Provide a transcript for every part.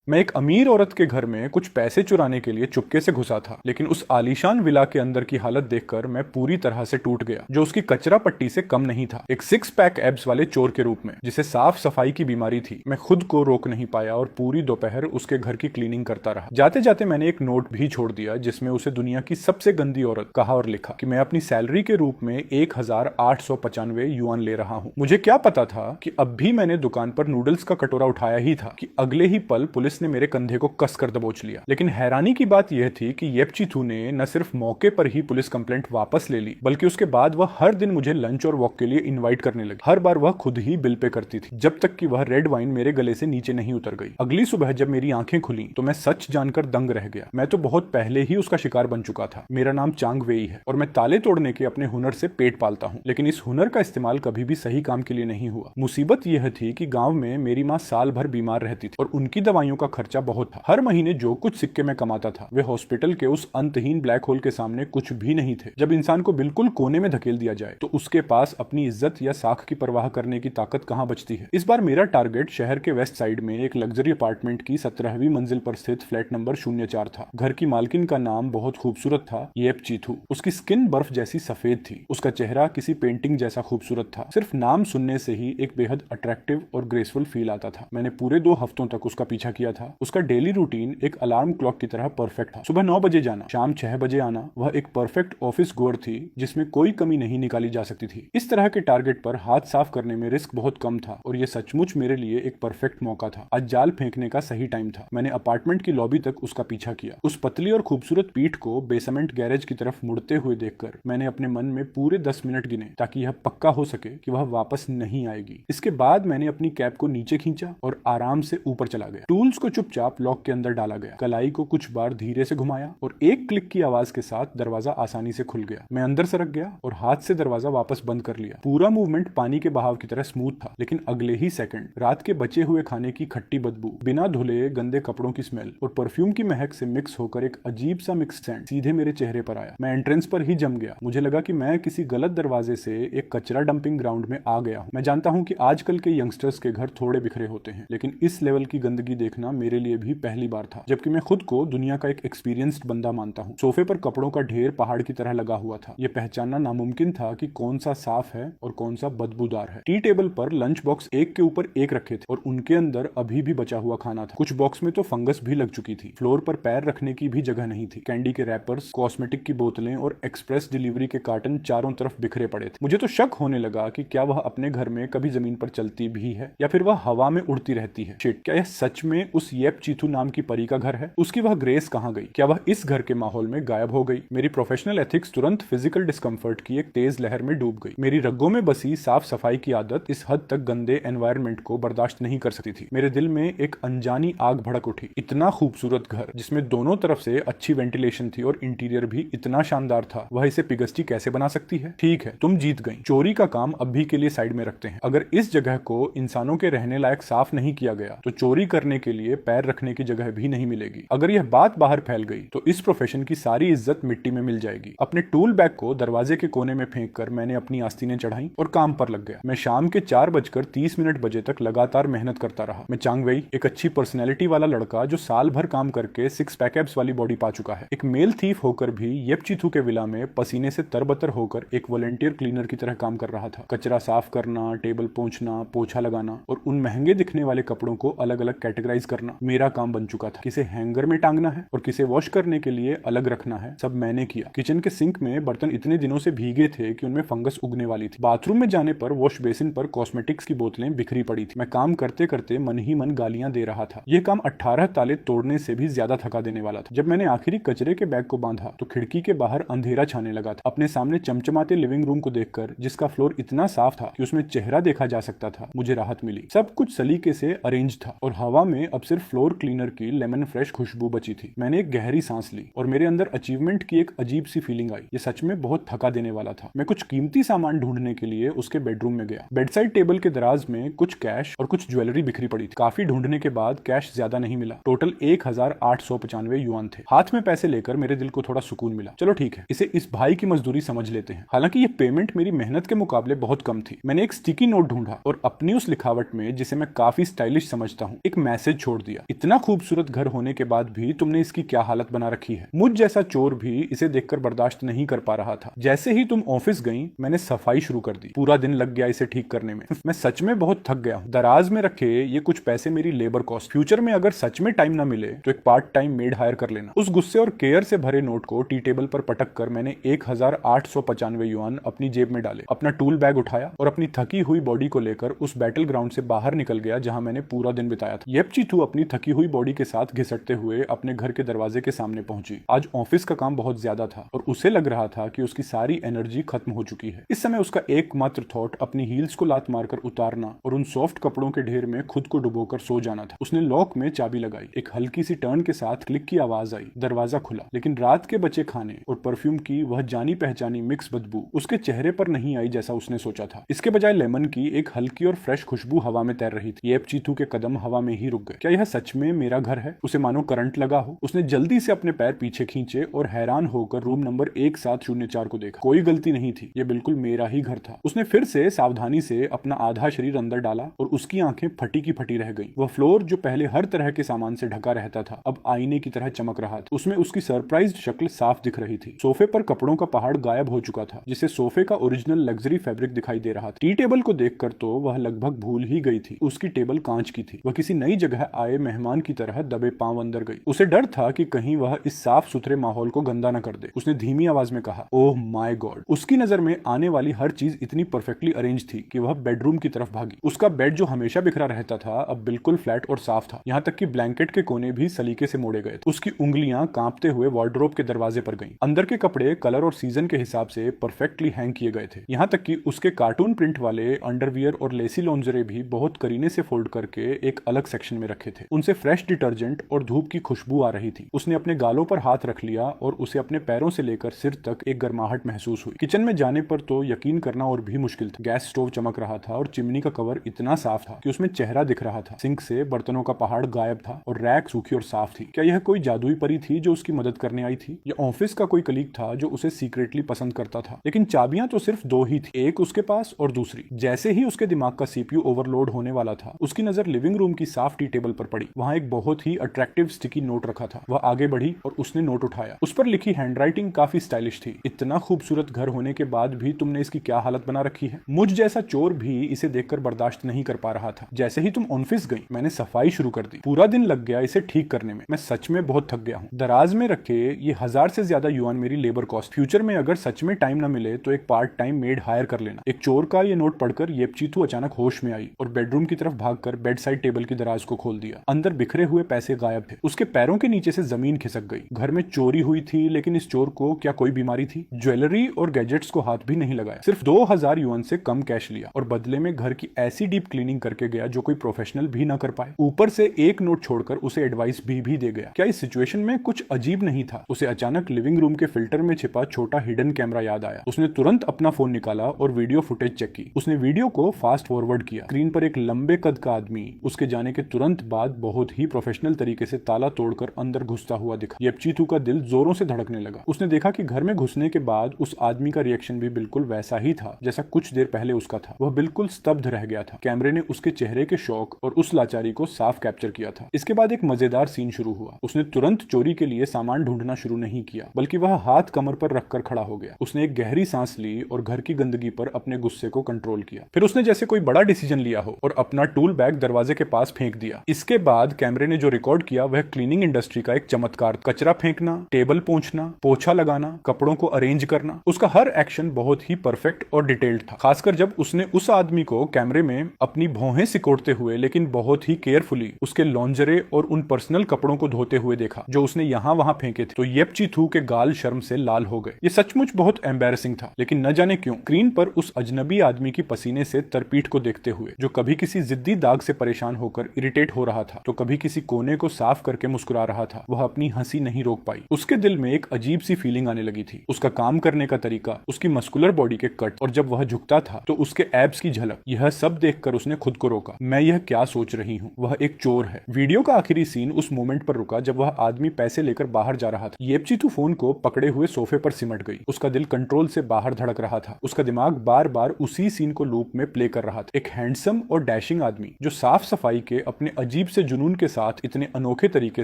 मैं एक अमीर औरत के घर में कुछ पैसे चुराने के लिए चुपके से घुसा था, लेकिन उस आलीशान विला के अंदर की हालत देखकर मैं पूरी तरह से टूट गया, जो उसकी कचरा पट्टी से कम नहीं था। एक 6 पैक एब्स वाले चोर के रूप में, जिसे साफ सफाई की बीमारी थी। मैं खुद को रोक नहीं पाया और पूरी दोपहर उसके घर की क्लीनिंग करता रहा। जाते जाते मैंने एक नोट भी छोड़ दिया, जिसमें उसे दुनिया की सबसे गंदी औरत कहा और लिखा कि मैं अपनी सैलरी के रूप में 1895 युआन ले रहा हूँ। मुझे क्या पता था कि अब भी मैंने दुकान पर नूडल्स का कटोरा उठाया ही था कि अगले ही पल पुलिस ने मेरे कंधे को कसकर दबोच लिया। लेकिन हैरानी की बात यह थी कि येपचीथू ने न सिर्फ मौके पर ही पुलिस कंप्लेंट वापस ले ली, बल्कि उसके बाद वह हर दिन मुझे लंच और वॉक के लिए इनवाइट करने लगी। हर बार वह खुद ही बिल पे करती थी, जब तक कि वह रेड वाइन मेरे गले से नीचे नहीं उतर गई। अगली सुबह जब मेरी आंखें खुली तो मैं सच जानकर दंग रह गया। मैं तो बहुत पहले ही उसका शिकार बन चुका था। मेरा नाम चांग वेई है और मैं ताले तोड़ने के अपने हुनर से पेट पालता हूँ, लेकिन इस हुनर का इस्तेमाल कभी भी सही काम के लिए नहीं हुआ। मुसीबत यह थी कि गांव में मेरी माँ साल भर बीमार रहती थी और उनकी दवाइयों का खर्चा बहुत था। हर महीने जो कुछ सिक्के में कमाता था वे हॉस्पिटल के उस अंतहीन ब्लैक होल के सामने कुछ भी नहीं थे। जब इंसान को बिल्कुल कोने में धकेल दिया जाए तो उसके पास अपनी इज्जत या साख की परवाह करने की ताकत कहां बचती है। इस बार मेरा टारगेट शहर के वेस्ट साइड में एक लग्जरी अपार्टमेंट की 17वीं मंजिल पर स्थित फ्लैट नंबर 04 था। घर की मालकिन का नाम बहुत खूबसूरत था, येपचीथू। उसकी स्किन बर्फ जैसी सफेद थी, उसका चेहरा किसी पेंटिंग जैसा खूबसूरत था। सिर्फ नाम सुनने से ही एक बेहद अट्रैक्टिव और ग्रेसफुल फील आता था। मैंने पूरे 2 हफ्तों तक उसका पीछा किया था। उसका डेली रूटीन एक अलार्म क्लॉक की तरह परफेक्ट था। सुबह 9 बजे जाना, शाम 6 बजे आना। वह एक परफेक्ट ऑफिस गोअर थी जिसमें कोई कमी नहीं निकाली जा सकती थी। इस तरह के टारगेट पर हाथ साफ करने में रिस्क बहुत कम था और यह सचमुच मेरे लिए एक परफेक्ट मौका था। आज जाल फेंकने का सही टाइम था। मैंने अपार्टमेंट की लॉबी तक उसका पीछा किया। उस पतली और खूबसूरत पीठ को बेसमेंट गैरेज की तरफ मुड़ते हुए देखकर मैंने अपने मन में पूरे 10 मिनट गिने, ताकि यह पक्का हो सके कि वह वापस नहीं आएगी। इसके बाद मैंने अपनी कैप को नीचे खींचा और आराम से ऊपर चला गया। टूल्स को चुपचाप लॉक के अंदर डाला गया, कलाई को कुछ बार धीरे से घुमाया और एक क्लिक की आवाज के साथ दरवाजा आसानी से खुल गया। मैं अंदर सरक गया और हाथ से दरवाजा वापस बंद कर लिया। पूरा मूवमेंट पानी के बहाव की तरह स्मूथ था, लेकिन अगले ही सेकंड रात के बचे हुए खाने की खट्टी बदबू, बिना धुले गंदे कपड़ों की स्मेल और परफ्यूम की महक से मिक्स होकर एक अजीब सा मिक्स सेंट सीधे मेरे चेहरे पर आया। मैं एंट्रेंस पर ही जम गया। मुझे लगा कि मैं किसी गलत दरवाजे से एक कचरा डंपिंग ग्राउंड में आ गया हूँ। मैं जानता हूँ कि आजकल के यंगस्टर्स के घर थोड़े बिखरे होते हैं, लेकिन इस लेवल की गंदगी देखना मेरे लिए भी पहली बार था, जबकि मैं खुद को दुनिया का एक एक्सपीरियंस्ड बंदा मानता हूँ। सोफे पर कपड़ों का ढेर पहाड़ की तरह लगा हुआ था। यह पहचानना नामुमकिन था कि कौन सा साफ है और कौन सा बदबूदार है। टी टेबल पर लंच बॉक्स एक के ऊपर एक रखे थे और उनके अंदर अभी भी बचा हुआ खाना था। कुछ बॉक्स में तो फंगस भी लग चुकी थी। फ्लोर पर पैर रखने की भी जगह नहीं थी। कैंडी के रैपर्स, कॉस्मेटिक की बोतलें और एक्सप्रेस डिलीवरी के कार्टन चारों तरफ बिखरे पड़े थे। मुझे तो शक होने लगा कि क्या वह अपने घर में कभी जमीन पर चलती भी है या फिर वह हवा में उड़ती रहती है। शिट, क्या यह सच में उस येपचीथू नाम की परी का घर है? उसकी वह ग्रेस कहाँ गई? क्या वह इस घर के माहौल में गायब हो गई? मेरी प्रोफेशनल एथिक्स तुरंत फिजिकल डिस्कम्फर्ट की एक तेज लहर में डूब गई। मेरी रगों में बसी साफ सफाई की आदत इस हद तक गंदे एनवायरनमेंट को बर्दाश्त नहीं कर सकती थी। मेरे दिल में एक अनजानी आग भड़क उठी। इतना खूबसूरत घर जिसमें दोनों तरफ से अच्छी वेंटिलेशन थी और इंटीरियर भी इतना शानदार था, वह इसे पिगस्टी कैसे बना सकती है? ठीक है, तुम जीत गई। चोरी का काम अभी के लिए साइड में रखते हैं। अगर इस जगह को इंसानों के रहने लायक साफ नहीं किया गया तो चोरी करने के लिए पैर रखने की जगह भी नहीं मिलेगी। अगर यह बात बाहर फैल गई तो इस प्रोफेशन की सारी इज्जत मिट्टी में मिल जाएगी। अपने टूल बैग को दरवाजे के कोने में फेंक कर मैंने अपनी आस्तीनें चढ़ाई और काम पर लग गया। मैं शाम के 4:30 बजे तक लगातार मेहनत करता रहा। मैं चांग वेई, एक अच्छी पर्सनैलिटी वाला लड़का जो साल भर काम करके 6 पैक एब्स वाली बॉडी पा चुका है, एक मेल थीफ होकर भी येपचीथू के विला में पसीने से तरबतर होकर एक वॉलंटियर क्लीनर की तरह काम कर रहा था। कचरा साफ करना, टेबल पोंछना, पोछा लगाना और उन महंगे दिखने वाले कपड़ों को अलग अलग कैटेगराइज करना मेरा काम बन चुका था। किसे हैंगर में टांगना है और किसे वॉश करने के लिए अलग रखना है, सब मैंने किया। किचन के सिंक में बर्तन इतने दिनों से भीगे थे कि उनमें फंगस उगने वाली थी। बाथरूम में जाने पर वॉश बेसिन पर कॉस्मेटिक्स की बोतलें बिखरी पड़ी थी। मैं काम करते करते मन ही मन गालियां दे रहा था। यह काम 18 ताले तोड़ने से भी ज्यादा थका देने वाला था। जब मैंने आखिरी कचरे के बैग को बांधा तो खिड़की के बाहर अंधेरा छाने लगा था। अपने सामने चमचमाते लिविंग रूम को देखकर, जिसका फ्लोर इतना साफ था कि उसमें चेहरा देखा जा सकता था, मुझे राहत मिली। सब कुछ सलीके से अरेंज था और हवा में अब सिर्फ फ्लोर क्लीनर की लेमन फ्रेश खुशबू बची थी। मैंने एक गहरी सांस ली और मेरे अंदर अचीवमेंट की एक अजीब सी फीलिंग आई। ये सच में बहुत थका देने वाला था। मैं कुछ कीमती सामान ढूंढने के लिए उसके बेडरूम में गया। बेडसाइड टेबल के दराज में कुछ कैश और कुछ ज्वेलरी बिखरी पड़ी थी। काफी ढूंढने के बाद कैश ज्यादा नहीं मिला। टोटल 1895 युआन थे। हाथ में पैसे लेकर मेरे दिल को थोड़ा सुकून मिला। चलो ठीक है, इसे इस भाई की मजदूरी समझ लेते हैं। हालांकि ये पेमेंट मेरी मेहनत के मुकाबले बहुत कम थी। मैंने एक स्टिकी नोट ढूंढा और अपनी उस लिखावट में, जिसे मैं काफी स्टाइलिश समझता हूँ, एक मैसेज छोड़ छोड़ दिया। इतना खूबसूरत घर होने के बाद भी तुमने इसकी क्या हालत बना रखी है। मुझ जैसा चोर भी इसे देखकर बर्दाश्त नहीं कर पा रहा था। जैसे ही तुम ऑफिस गई मैंने सफाई शुरू कर दी। पूरा दिन लग गया इसे ठीक करने में। मैं सच में बहुत थक गया हूँ। दराज में रखे ये कुछ पैसे मेरी लेबर कॉस्ट। फ्यूचर में अगर सच में टाइम ना मिले तो एक पार्ट टाइम मेड हायर कर लेना। उस गुस्से और केयर से भरे नोट को टी टेबल पर पटक कर मैंने 1895 युआन अपनी जेब में डाले, अपना टूल बैग उठाया और अपनी थकी हुई बॉडी को लेकर उस बैटल ग्राउंड से बाहर निकल गया जहां मैंने पूरा दिन बिताया था। येपचीथू अपनी थकी हुई बॉडी के साथ घिसटते हुए अपने घर के दरवाजे के सामने पहुंची। आज ऑफिस का काम बहुत ज्यादा था और उसे लग रहा था कि उसकी सारी एनर्जी खत्म हो चुकी है। इस समय उसका एकमात्र थॉट अपनी हील्स को लात मारकर उतारना और उन सॉफ्ट कपड़ों के ढेर में खुद को डुबोकर सो जाना था। उसने लॉक में चाबी लगाई। एक हल्की सी टर्न के साथ क्लिक की आवाज आई। दरवाजा खुला, लेकिन रात के बचे खाने और परफ्यूम की वह जानी पहचानी मिक्स बदबू उसके चेहरे पर नहीं आई जैसा उसने सोचा था। इसके बजाय लेमन की एक हल्की और फ्रेश खुशबू हवा में तैर रही थी। येपचीथू के कदम हवा में ही रुक गए। क्या यह सच में मेरा घर है? उसे मानो करंट लगा हो। उसने जल्दी से अपने पैर पीछे खींचे और हैरान होकर रूम नंबर 1704 को देखा। कोई गलती नहीं थी, यह बिल्कुल मेरा ही घर था। उसने फिर से सावधानी से अपना आधा शरीर अंदर डाला और उसकी आंखें फटी की फटी रह गईं। वह फ्लोर जो पहले हर तरह के सामान से ढका रहता था अब आईने की तरह चमक रहा था। उसमें उसकी सरप्राइज्ड शक्ल साफ दिख रही थी। सोफे पर कपड़ों का पहाड़ गायब हो चुका था, जिसे सोफे का ओरिजिनल लग्जरी फैब्रिक दिखाई दे रहा था। टी टेबल को देखकर तो वह लगभग भूल ही गई थी। उसकी टेबल कांच की थी। वह किसी नई जगह आए मेहमान की तरह दबे पांव अंदर गई। उसे डर था कि कहीं वह इस साफ सुथरे माहौल को गंदा न कर दे। उसने धीमी आवाज में कहा, ओह माय गॉड। उसकी नजर में आने वाली हर चीज इतनी परफेक्टली अरेंज थी कि वह बेडरूम की तरफ भागी। उसका बेड जो हमेशा बिखरा रहता था अब बिल्कुल फ्लैट और साफ था। यहाँ तक कि ब्लैंकेट के कोने भी सलीके से मोड़े गए। उसकी उंगलियां कांपते हुए वार्डरोब के दरवाजे पर गईं। अंदर के कपड़े कलर और सीजन के हिसाब से परफेक्टली हैंग किए गए थे। यहाँ तक कि उसके कार्टून प्रिंट वाले अंडरवियर और लेसी लॉन्जरे भी बहुत करीने से फोल्ड करके एक अलग सेक्शन में रखे थे। उनसे फ्रेश डिटर्जेंट और धूप की खुशबू आ रही थी। उसने अपने गालों पर हाथ रख लिया और उसे अपने पैरों से लेकर सिर तक एक गर्माहट महसूस हुई। किचन में जाने पर तो यकीन करना और भी मुश्किल था। गैस स्टोव चमक रहा था और चिमनी का कवर इतना साफ था कि उसमें चेहरा दिख रहा था। सिंक से बर्तनों का पहाड़ गायब था और रैक सूखी और साफ थी। क्या यह कोई जादुई परी थी जो उसकी मदद करने आई थी, या ऑफिस का कोई कलीग था जो उसे सीक्रेटली पसंद करता था? लेकिन चाबियां तो सिर्फ दो ही थी, एक उसके पास और दूसरी। जैसे ही उसके दिमाग का सीपीयू ओवरलोड होने वाला था उसकी नजर लिविंग रूम की साफ टी टेबल पर पड़ी। वहां एक बहुत ही अट्रैक्टिव स्टिकी नोट रखा था। वह आगे बढ़ी और उसने नोट उठाया। उस पर लिखी हैंडराइटिंग काफी स्टाइलिश थी। इतना खूबसूरत घर होने के बाद भी तुमने इसकी क्या हालत बना रखी है। मुझ जैसा चोर भी इसे देखकर बर्दाश्त नहीं कर पा रहा था। जैसे ही तुम ऑफिस गई मैंने सफाई शुरू कर दी। पूरा दिन लग गया इसे ठीक करने में। मैं सच में बहुत थक गया हूँ। दराज में रखे ये 1000 से ज्यादा युआन मेरी लेबर कॉस्ट। फ्यूचर में अगर सच में टाइम ना मिले तो एक पार्ट टाइम मेड हायर कर लेना। एक चोर का ये नोट पढ़कर येपचीथू अचानक होश में आई और बेडरूम की तरफ भागकर बेड साइड टेबल की दराज को खोल दिया। अंदर बिखरे हुए पैसे गायब थे। उसके पैरों के नीचे से जमीन खिसक गई। घर में चोरी हुई थी, लेकिन इस चोर को क्या कोई बीमारी थी? ज्वेलरी और गैजेट्स को हाथ भी नहीं लगाया। सिर्फ 2000 युआन से कम कैश लिया और बदले में घर की ऐसी डीप क्लीनिंग करके गया जो कोई प्रोफेशनल भी ना कर पाए। ऊपर से एक नोट छोड़कर उसे एडवाइस भी दे गया। क्या इस सिचुएशन में कुछ अजीब नहीं था? उसे अचानक लिविंग रूम के फिल्टर में छिपा छोटा हिडन कैमरा याद आया। उसने तुरंत अपना फोन निकाला और वीडियो फुटेज चेक की। उसने वीडियो को फास्ट फॉरवर्ड किया। स्क्रीन पर एक लंबे कद का आदमी उसके जाने के तुरंत बाद बहुत ही प्रोफेशनल तरीके से ताला तोड़कर अंदर घुसता हुआ दिखा। येपचीथू का दिल जोरों से धड़कने लगा। उसने देखा कि घर में घुसने के बाद उस आदमी का रिएक्शन भी बिल्कुल वैसा ही था जैसा कुछ देर पहले उसका था। वह बिल्कुल स्तब्ध रह गया था। कैमरे ने उसके चेहरे के शौक और उस लाचारी को साफ कैप्चर किया था। इसके बाद एक मजेदार सीन शुरू हुआ। उसने तुरंत चोरी के लिए सामान ढूंढना शुरू नहीं किया, बल्कि वह हाथ कमर पर रखकर खड़ा हो गया। उसने एक गहरी सांस ली और घर की गंदगी पर अपने गुस्से को कंट्रोल किया। फिर उसने जैसे कोई बड़ा डिसीजन लिया हो और अपना टूल बैग दरवाजे के पास फेंक दिया। इसके बाद कैमरे ने जो रिकॉर्ड किया वह क्लीनिंग इंडस्ट्री का एक चमत्कार। कचरा फेंकना, टेबल पोंछना, पोछा लगाना, कपड़ों को अरेंज करना, उसका हर एक्शन बहुत ही परफेक्ट और डिटेल्ड था। खासकर जब उसने उस आदमी को कैमरे में अपनी भौहें सिकोड़ते हुए लेकिन बहुत ही केयरफुली उसके लॉन्जरे और उन पर्सनल कपड़ों को धोते हुए देखा जो उसने यहाँ वहां फेंके थे, तो येपचीथू के गाल शर्म से लाल हो गए। ये सचमुच बहुत एम्बैरेसिंग था, लेकिन न जाने क्यों स्क्रीन पर उस अजनबी आदमी की पसीने से तरपीठ को देखते हुए, जो कभी किसी जिद्दी दाग से परेशान होकर इरिटेट हो रहा था तो कभी किसी कोने को साफ करके मुस्कुरा रहा था, वह अपनी हंसी नहीं रोक पाई। उसके दिल में एक अजीब सी फीलिंग आने लगी थी। उसका काम करने का तरीका, उसकी मस्कुलर बॉडी के कट और जब वह झुकता था तो उसके एब्स की झलक, यह सब देखकर उसने खुद को रोका। मैं यह क्या सोच रही हूँ, वह एक चोर है। वीडियो का आखिरी सीन उस मोमेंट पर रुका जब वह आदमी पैसे लेकर बाहर जा रहा था। येपचीथू फोन को पकड़े हुए सोफे पर सिमट गई। उसका दिल कंट्रोल से बाहर धड़क रहा था। उसका दिमाग बार बार उसी सीन को लूप में प्ले कर रहा था। एक हैंडसम और डैशिंग आदमी जो साफ सफाई के अपने अजीब अजीब से जुनून के साथ इतने अनोखे तरीके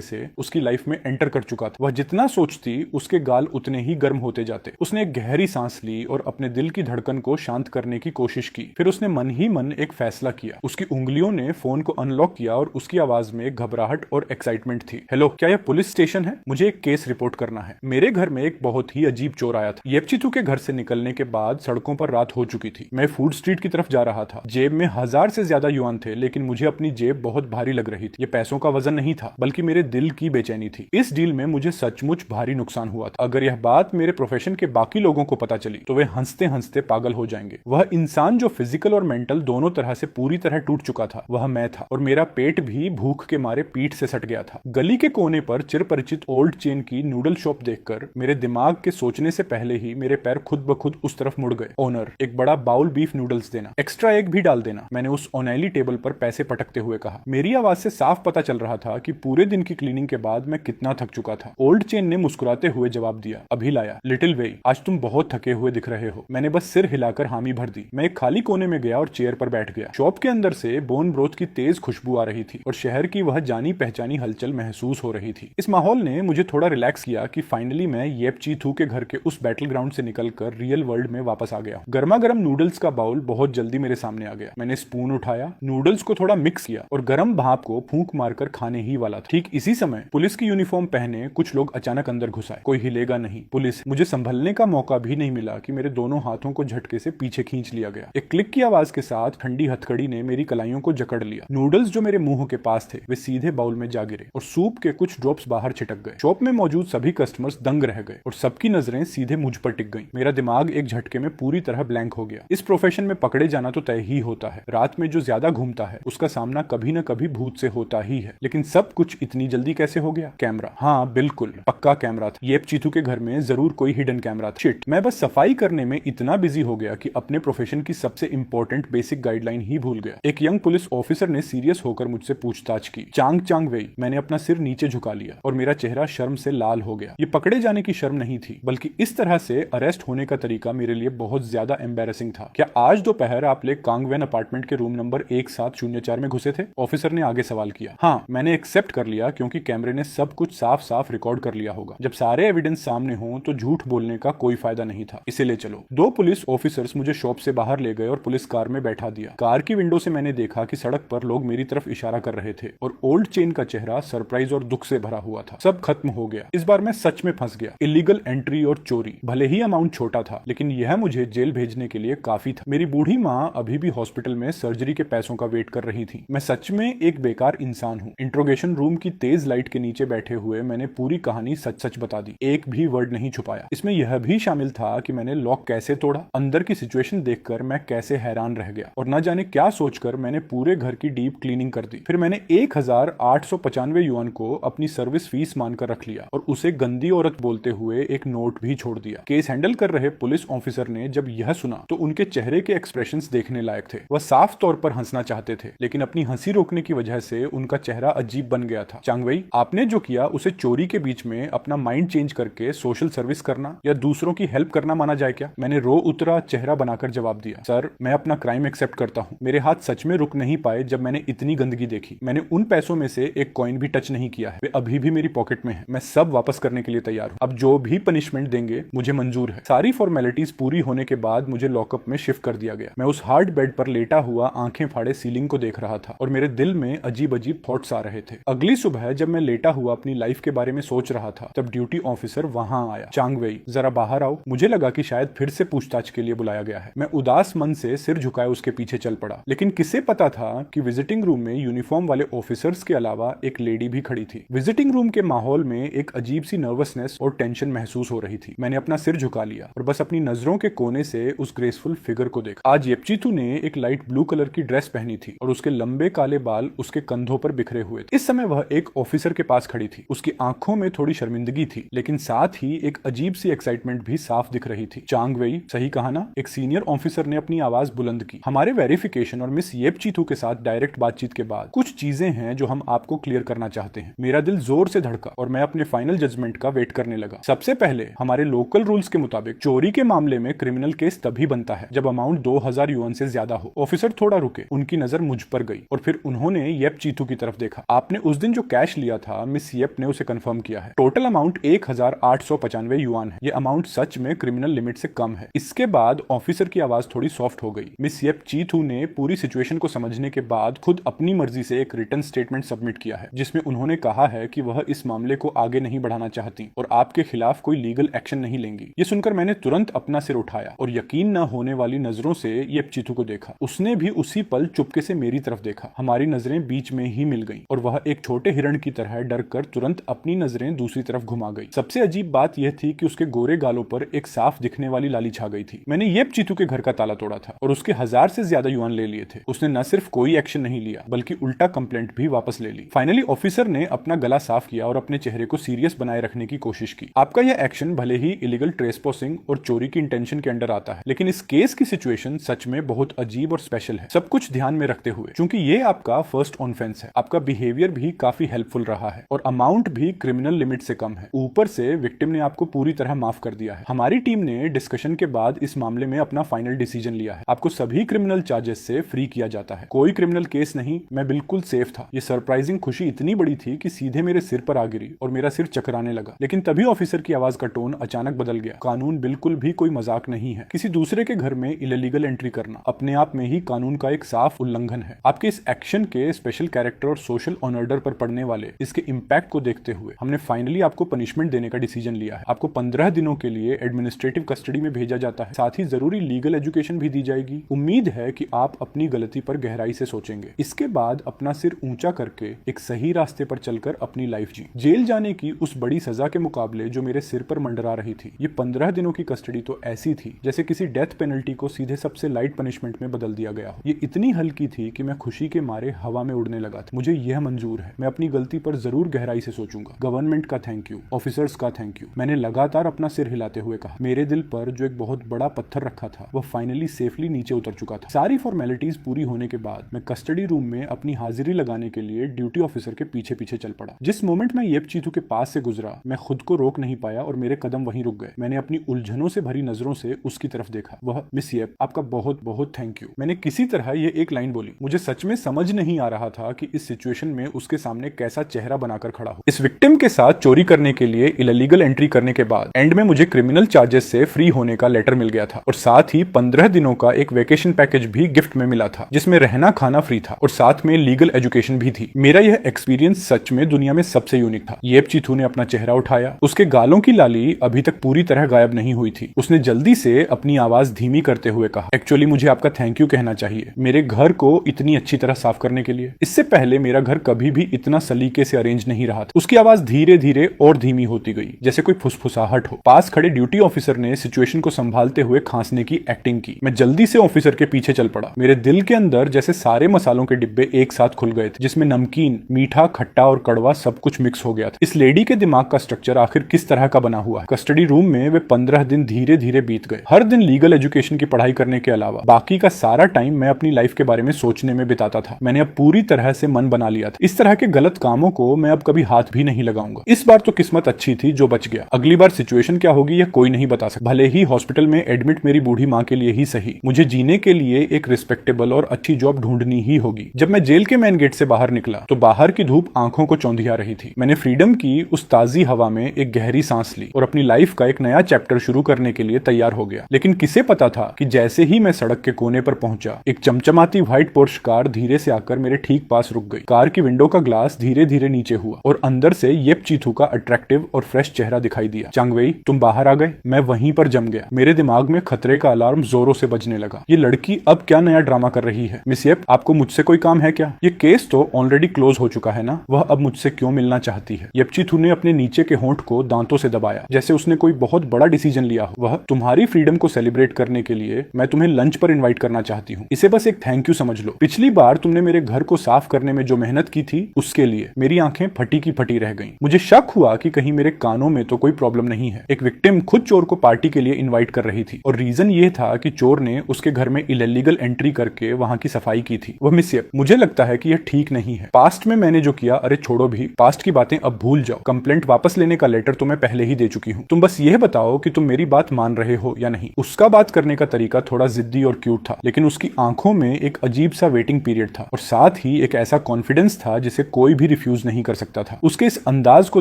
से उसकी लाइफ में एंटर कर चुका था। वह जितना सोचती उसके गाल उतने ही गर्म होते जाते। उसने एक गहरी सांस ली और अपने दिल की धड़कन को शांत करने की कोशिश की। फिर उसने मन ही मन एक फैसला किया। उसकी उंगलियों ने फोन को अनलॉक किया और उसकी आवाज में घबराहट और एक्साइटमेंट थी। हेलो, क्या यह पुलिस स्टेशन है? मुझे एक केस रिपोर्ट करना है। मेरे घर में एक बहुत ही अजीब चोर आया था। येपचीतू के घर से निकलने के बाद सड़कों पर रात हो चुकी थी। मैं फूड स्ट्रीट की तरफ जा रहा था। जेब में 1000 से ज्यादा युआन थे, लेकिन मुझे अपनी जेब बहुत भारी लग रही थी। ये पैसों का वजन नहीं था, बल्कि मेरे दिल की बेचैनी थी। इस डील में मुझे सचमुच भारी नुकसान हुआ था। अगर यह बात मेरे प्रोफेशन के बाकी लोगों को पता चली तो वे हंसते हंसते पागल हो जाएंगे। वह इंसान जो फिजिकल और मेंटल दोनों तरह से पूरी तरह टूट चुका था, वह मैं था। और मेरा पेट भी भूख के मारे पीठ से सट गया था। गली के कोने पर चिरपरिचित ओल्ड चेन की नूडल शॉप देखकर मेरे दिमाग के सोचने से पहले ही मेरे पैर खुद ब खुद उस तरफ मुड़ गए। ओनर, एक बड़ा बाउल बीफ नूडल्स देना, एक्स्ट्रा एग भी डाल देना, मैंने उस ओनैली टेबल पर पैसे पटकते हुए कहा। मेरी आवाज से साफ पता चल रहा था कि पूरे दिन की क्लीनिंग के बाद मैं कितना थक चुका था। ओल्ड चेन ने मुस्कुराते हुए जवाब दिया, अभी लाया। लिटिल वेई, आज तुम बहुत थके हुए दिख रहे हो। मैंने बस सिर हिलाकर हामी भर दी। मैं एक खाली कोने में गया और चेयर पर बैठ गया। शॉप के अंदर से बोन ब्रोथ की तेज खुशबू आ रही थी और शहर की वह जानी पहचानी हलचल महसूस हो रही थी। इस माहौल ने मुझे थोड़ा रिलैक्स किया कि फाइनली मैं येपचीथू के घर के उस बैटल ग्राउंड से निकलकर रियल वर्ल्ड में वापस आ गया। गर्मा गर्म नूडल्स का बाउल बहुत जल्दी मेरे सामने आ गया। मैंने स्पून उठाया, नूडल्स को थोड़ा मिक्स किया और गर्म भाप को फूंक मारकर खाने ही वाला था। ठीक इसी समय पुलिस की यूनिफॉर्म पहने कुछ लोग अचानक अंदर घुस आए। कोई हिलेगा नहीं। पुलिस। मुझे संभलने का मौका भी नहीं मिला कि मेरे दोनों हाथों को झटके से पीछे खींच लिया गया। एक क्लिक की आवाज के साथ ठंडी हथकड़ी ने मेरी कलाइयों को जकड़ लिया। नूडल्स जो मेरे मुंह के पास थे वे सीधे बाउल में जा गिरे और सूप के कुछ ड्रॉप्स बाहर छिटक गए। शॉप में मौजूद सभी कस्टमर्स दंग रह गए और सबकी नजरें सीधे मुझ पर टिक गईं। मेरा दिमाग एक झटके में पूरी तरह ब्लैंक हो गया। इस प्रोफेशन में पकड़े जाना तो तय ही होता है। रात में जो ज्यादा घूमता है उसका सामना कभी न कभी भूत से होता ही है। लेकिन सब कुछ इतनी जल्दी कैसे हो गया? कैमरा, हाँ बिल्कुल पक्का कैमरा था। येपचीथू के घर में जरूर कोई हिडन कैमरा था। शिट, मैं बस सफाई करने में इतना बिजी हो गया कि अपने प्रोफेशन की सबसे इंपॉर्टेंट बेसिक गाइडलाइन ही भूल गया। एक यंग पुलिस ऑफिसर ने सीरियस होकर मुझसे पूछताछ की। चांग चांग वेई। मैंने अपना सिर नीचे झुका लिया और मेरा चेहरा शर्म से लाल हो गया। ये पकड़े जाने की शर्म नहीं थी, बल्कि इस तरह से अरेस्ट होने का तरीका मेरे लिए बहुत ज्यादा एम्बैरेसिंग था। क्या आज दोपहर आप ले कांगवेन अपार्टमेंट के रूम नंबर 1704 में घुसे थे? ऑफिसर ने आगे सवाल किया। हाँ, मैंने एक्सेप्ट कर लिया क्योंकि कैमरे ने सब कुछ साफ साफ रिकॉर्ड कर लिया होगा। जब सारे एविडेंस सामने हो तो झूठ बोलने का कोई फायदा नहीं था। इसीलिए चलो। दो पुलिस ऑफिसर्स मुझे शॉप से बाहर ले गए और पुलिस कार में बैठा दिया। कार की विंडो से मैंने देखा कि सड़क पर लोग मेरी तरफ इशारा कर रहे थे और ओल्ड चेन का चेहरा सरप्राइज और दुख से भरा हुआ था। सब खत्म हो गया। इस बार मैं सच में फंस गया। इलीगल एंट्री और चोरी। भले ही अमाउंट छोटा था, लेकिन यह मुझे जेल भेजने के लिए काफी था। मेरी बूढ़ी माँ अभी भी हॉस्पिटल में सर्जरी के पैसों का वेट कर रही थी। मैं सच में एक बेकार इंसान हूँ। इंट्रोगेशन रूम की तेज लाइट के नीचे बैठे हुए मैंने पूरी कहानी सच सच बता दी। एक भी वर्ड नहीं छुपाया। इसमें यह भी शामिल था कि मैंने लॉक कैसे तोड़ा, अंदर की सिचुएशन देखकर मैं कैसे हैरान रह गया और न जाने क्या सोचकर मैंने पूरे घर की डीप क्लीनिंग कर दी। फिर मैंने 1895 युआन को अपनी सर्विस फीस मानकर रख लिया और उसे गंदी औरत बोलते हुए एक नोट भी छोड़ दिया। केस हैंडल कर रहे पुलिस ऑफिसर ने जब यह सुना तो उनके चेहरे के एक्सप्रेशंस देखने लायक थे। वह साफ तौर पर हंसना चाहते थे, लेकिन अपनी हंसी रोकने की वजह से उनका चेहरा अजीब बन गया था। चांगवेई, आपने जो किया उसे चोरी के बीच में अपना माइंड चेंज करके सोशल सर्विस करना या दूसरों की हेल्प करना माना जाए क्या? मैंने रो उतरा चेहरा बनाकर जवाब दिया, सर मैं अपना क्राइम एक्सेप्ट करता हूँ। मेरे हाथ सच में रुक नहीं पाए जब मैंने इतनी गंदगी देखी। मैंने उन पैसों में से एक कॉइन भी टच नहीं किया है। वे अभी भी मेरी पॉकेट में है। मैं सब वापस करने के लिए तैयार हूँ। अब जो भी पनिशमेंट देंगे मुझे मंजूर है। सारी फॉर्मेलिटीज पूरी होने के बाद मुझे लॉकअप में शिफ्ट कर दिया गया। मैं उस हार्ड बेड पर लेटा हुआ आंखें फाड़े सीलिंग को देख रहा था और मेरे दिल में अजीब अजीब थॉट्स आ रहे थे। अगली सुबह जब मैं लेटा हुआ अपनी लाइफ के बारे में सोच रहा था तब ड्यूटी ऑफिसर वहां आया। चांगवेई, जरा बाहर आओ। मुझे लगा कि शायद फिर से पूछताछ के लिए बुलाया गया है। मैं उदास मन से सिर झुकाए उसके पीछे चल पड़ा, लेकिन किसे पता था कि विजिटिंग रूम में यूनिफॉर्म वाले ऑफिसर्स के अलावा एक लेडी भी खड़ी थी। विजिटिंग रूम के माहौल में एक अजीब सी नर्वसनेस और टेंशन महसूस हो रही थी। मैंने अपना सिर झुका लिया और बस अपनी नजरों के कोने से उस ग्रेसफुल फिगर को देखा। आज येपचीथू ने एक लाइट ब्लू कलर की ड्रेस पहनी थी और उसके लंबे काले बाल उसके कंधों पर बिखरे हुए थे। इस समय वह एक ऑफिसर के पास खड़ी थी। उसकी आंखों में थोड़ी शर्मिंदगी थी, लेकिन साथ ही एक अजीब सी एक्साइटमेंट भी साफ दिख रही थी। चांगवेई, सही कहा ना? एक सीनियर ऑफिसर ने अपनी आवाज बुलंद की। हमारे वेरिफिकेशन और मिस येपचीथू के साथ डायरेक्ट बातचीत के बाद कुछ चीजें हैं जो हम आपको क्लियर करना चाहते हैं। मेरा दिल जोर से धड़का और मैं अपने फाइनल जजमेंट का वेट करने लगा। सबसे पहले, हमारे लोकल रूल्स के मुताबिक चोरी के मामले में क्रिमिनल केस तभी बनता है जब अमाउंट 2000 युआन से ज्यादा हो। ऑफिसर थोड़ा रुके, उनकी नजर मुझ पर गई और फिर उन्होंने येप चीथू की तरफ देखा। आपने उस दिन जो कैश लिया था मिस येप ने उसे कंफर्म किया है। टोटल अमाउंट 1895 युआन है। ये अमाउंट सच में क्रिमिनल लिमिट से कम है। इसके बाद ऑफिसर की आवाज थोड़ी सॉफ्ट हो गई। मिस येप चीथू ने पूरी सिचुएशन को समझने के बाद खुद अपनी मर्जी से एक रिटन स्टेटमेंट सबमिट किया है, जिसमें उन्होंने कहा है कि वह इस मामले को आगे नहीं बढ़ाना चाहती और आपके खिलाफ कोई लीगल एक्शन नहीं लेंगी। ये सुनकर मैंने तुरंत अपना सिर उठाया और यकीन न होने वाली नजरों से येप चीथू को देखा। उसने भी उसी पल चुपके से मेरी तरफ देखा। हमारी नजरें बीच में ही मिल गईं और वह एक छोटे हिरण की तरह डर कर तुरंत अपनी नजरें दूसरी तरफ घुमा गई। सबसे अजीब बात यह थी कि उसके गोरे गालों पर एक साफ दिखने वाली लाली छा गई थी। मैंने येप चीथू के घर का ताला तोड़ा था और उसके 1000 से ज्यादा युआन ले लिए थे। उसने न सिर्फ कोई एक्शन नहीं लिया बल्कि उल्टा कंप्लेंट भी वापस ले ली। फाइनली ऑफिसर ने अपना गला साफ किया और अपने चेहरे को सीरियस बनाए रखने की कोशिश की। आपका यह एक्शन भले ही इलीगल ट्रेसपॉसिंग और चोरी की इंटेंशन के अंडर आता है, लेकिन इस केस की सिचुएशन सच में बहुत अजीब और स्पेशल है। सब कुछ ध्यान में रखते हुए, क्योंकि ये आपका फर्स्ट ऑफेंस है, आपका बिहेवियर भी काफी हेल्पफुल रहा है और अमाउंट भी क्रिमिनल लिमिट से कम है। ऊपर से विक्टिम ने आपको पूरी तरह माफ कर दिया है। हमारी टीम ने डिस्कशन के बाद इस मामले में अपना फाइनल डिसीजन लिया है। आपको सभी क्रिमिनल चार्जेस से फ्री किया जाता है। कोई क्रिमिनल केस नहीं, मैं बिल्कुल सेफ था। ये सरप्राइजिंग खुशी इतनी बड़ी थी कि सीधे मेरे सिर पर आ गिरी और मेरा सिर चकराने लगा। लेकिन तभी ऑफिसर की आवाज का टोन अचानक बदल गया। कानून बिल्कुल भी कोई मजाक नहीं है। किसी दूसरे के घर में इलीगल एंट्री करना अपने आप में ही कानून का एक साफ उल्लंघन है। आपके इस एक्शन के स्पेशल कैरेक्टर और सोशल ऑनर्डर पर पड़ने वाले इसके इम्पैक्ट को देखते हुए हमने फाइनली आपको पनिशमेंट देने का डिसीजन लिया है। आपको 15 दिनों के लिए एडमिनिस्ट्रेटिव कस्टडी में भेजा जाता है। साथ ही जरूरी लीगल एजुकेशन भी दी जाएगी। उम्मीद है कि आप अपनी गलती पर गहराई से सोचेंगे। इसके बाद अपना सिर ऊंचा करके एक सही रास्ते पर चलकर अपनी लाइफ जी। जेल जाने की उस बड़ी सजा के मुकाबले जो मेरे सिर पर मंडरा रही थी, ये 15 दिनों की कस्टडी तो ऐसी थी जैसे किसी डेथ पेनल्टी को सीधे सबसे लाइट पनिशमेंट में बदल दिया गया हो। ये इतनी हल्की थी कि मैं खुशी के मारे हवा में उड़ने लगा था। मुझे यह मंजूर है, मैं अपनी गलती पर जरूर गहराई से सोचूंगा। गवर्नमेंट का थैंक यू, ऑफिसर्स का थैंक यू। मैंने लगातार अपना सिर हिलाते हुए कहा। मेरे दिल पर जो एक बहुत बड़ा पत्थर रखा था वह फाइनली सेफली नीचे उतर चुका था। सारी फॉर्मेलिटीज पूरी होने के बाद मैं कस्टडी रूम में अपनी हाजिरी लगाने के लिए ड्यूटी ऑफिसर के पीछे पीछे चल पड़ा। जिस मोमेंट मैं येप चीथू के पास से गुजरा, मैं खुद को रोक नहीं पाया और मेरे कदम वहीं रुक गए। मैंने अपनी उलझनों से भरी नजरों से उसकी तरफ देखा। वह मिस येप, आपका बहुत बहुत थैंक यू। मैंने किसी तरह ये एक लाइन बोली। मुझे सच में समझ नहीं आ रहा था कि इस सिचुएशन में उसके सामने कैसा चेहरा बनाकर खड़ा हो। इस विक्टिम के साथ चोरी करने के लिए इलीगल एंट्री करने के बाद एंड में मुझे क्रिमिनल चार्जेस से फ्री होने का लेटर मिल गया था और साथ ही 15 दिनों का एक वेकेशन पैकेज भी गिफ्ट में मिला था, जिसमें रहना खाना फ्री था और साथ में लीगल एजुकेशन भी थी। मेरा यह एक्सपीरियंस सच में दुनिया में सबसे यूनिक था। येप चीथू ने अपना चेहरा उठाया। उसके गालों की लाली अभी तक पूरी तरह गायब नहीं हुई थी। उसने जल्दी से अपनी आवाज धीमी करते हुए कहा, एक्चुअली मुझे आपका थैंक यू कहना चाहिए मेरे घर को इतनी अच्छी तरह साफ करने के लिए। इससे पहले मेरा घर कभी भी इतना सलीके से अरेंज नहीं रहा था। उसकी आवाज धीरे धीरे और धीमी होती गई, जैसे कोई फुसफुसाहट हो। पास खड़े ड्यूटी ऑफिसर ने सिचुएशन को संभालते हुए खांसने की एक्टिंग की। मैं जल्दी से ऑफिसर के पीछे चल पड़ा। मेरे दिल के अंदर जैसे सारे मसालों के डिब्बे एक साथ खुल गए थे, जिसमें नमकीन, मीठा, खट्टा और कड़वा सब कुछ मिक्स हो गया था। इस लेडी के दिमाग का स्ट्रक्चर आखिर किस तरह का बना हुआ है। कस्टडी रूम में वे 15 दिन धीरे धीरे बीत गए। हर दिन लीगल एजुकेशन की पढ़ाई करने के अलावा बाकी का सारा टाइम मैं अपनी लाइफ के बारे में सोचने में बिताता था। मैंने अब पूरी तरह से मन बना लिया था। इस तरह के गलत कामों को मैं अब कभी हाथ भी नहीं लगाऊंगा। इस बार तो किस्मत अच्छी थी जो बच गया। अगली बार सिचुएशन क्या होगी यह कोई नहीं बता सकता। भले ही हॉस्पिटल में एडमिट मेरी बूढ़ी माँ के लिए ही सही, मुझे जीने के लिए एक रिस्पेक्टेबल और अच्छी जॉब ढूंढनी ही होगी। जब मैं जेल के मेन गेट से बाहर निकला तो बाहर की धूप आंखों को चौंधिया रही थी। मैंने फ्रीडम की उस ताजी हवा में एक गहरी सांस ली और अपनी लाइफ का एक नया चैप्टर शुरू करने के लिए तैयार हो गया। लेकिन किसे पता था कि जैसे ही मैं सड़क के कोने पर पहुंचा, एक चमचमाती व्हाइट पोर्श कार धीरे से आकर मेरे ठीक पास रुक गई। कार की विंडो का ग्लास धीरे धीरे नीचे हुआ और अंदर से येप चीथू का अट्रैक्टिव और फ्रेश चेहरा दिखाई दिया। चांगवेई, तुम बाहर आ गए। मैं वहीं पर जम गया। मेरे दिमाग में खतरे का अलार्म जोरों से बजने लगा। ये लड़की अब क्या नया ड्रामा कर रही है? मिस येप, आपको मुझसे कोई काम है क्या? ये केस तो ऑलरेडी क्लोज हो चुका है ना? वह अब मुझसे क्यों मिलना चाहती है? येप चीथू ने अपने नीचे के होंठ को दांतों से दबाया, जैसे उसने कोई बहुत बड़ा डिसीजन लिया हो। वह, तुम्हारी फ्रीडम को सेलिब्रेट करने के लिए मैं तुम्हें लंच पर इन्वाइट करना चाहती हूँ। इसे बस एक थैंक यू समझ लो। पिछली बार तुमने मेरे घर को साफ करने में जो मेहनत की थी उसके लिए। मेरी आंखें फटी की फटी रह गईं। मुझे शक हुआ कि कहीं मेरे कानों में तो कोई प्रॉब्लम नहीं है। एक विक्टिम खुद चोर को पार्टी के लिए इन्वाइट कर रही थी और रीजन ये था कि चोर ने उसके घर में इलीगल एंट्री करके वहां की सफाई की थी। वह मिस येप, मुझे लगता है कि यह ठीक नहीं है। पास्ट में मैंने जो किया, अरे छोड़ो भी, पास्ट की बातें अब भूल जाओ। कंप्लेंट वापस लेने का लेटर तो मैं पहले ही दे चुकी हूँ। तुम बस यह बताओ कि तुम मेरी बात मान रहे हो या नहीं। उसका बात करने का तरीका थोड़ा जिद्दी और क्यूट था, लेकिन उसकी आंखों में एक अजीब सा वेटिंग पीरियड था और साथ ही भी एक ऐसा कॉन्फिडेंस था जिसे कोई भी रिफ्यूज नहीं कर सकता था। उसके इस अंदाज को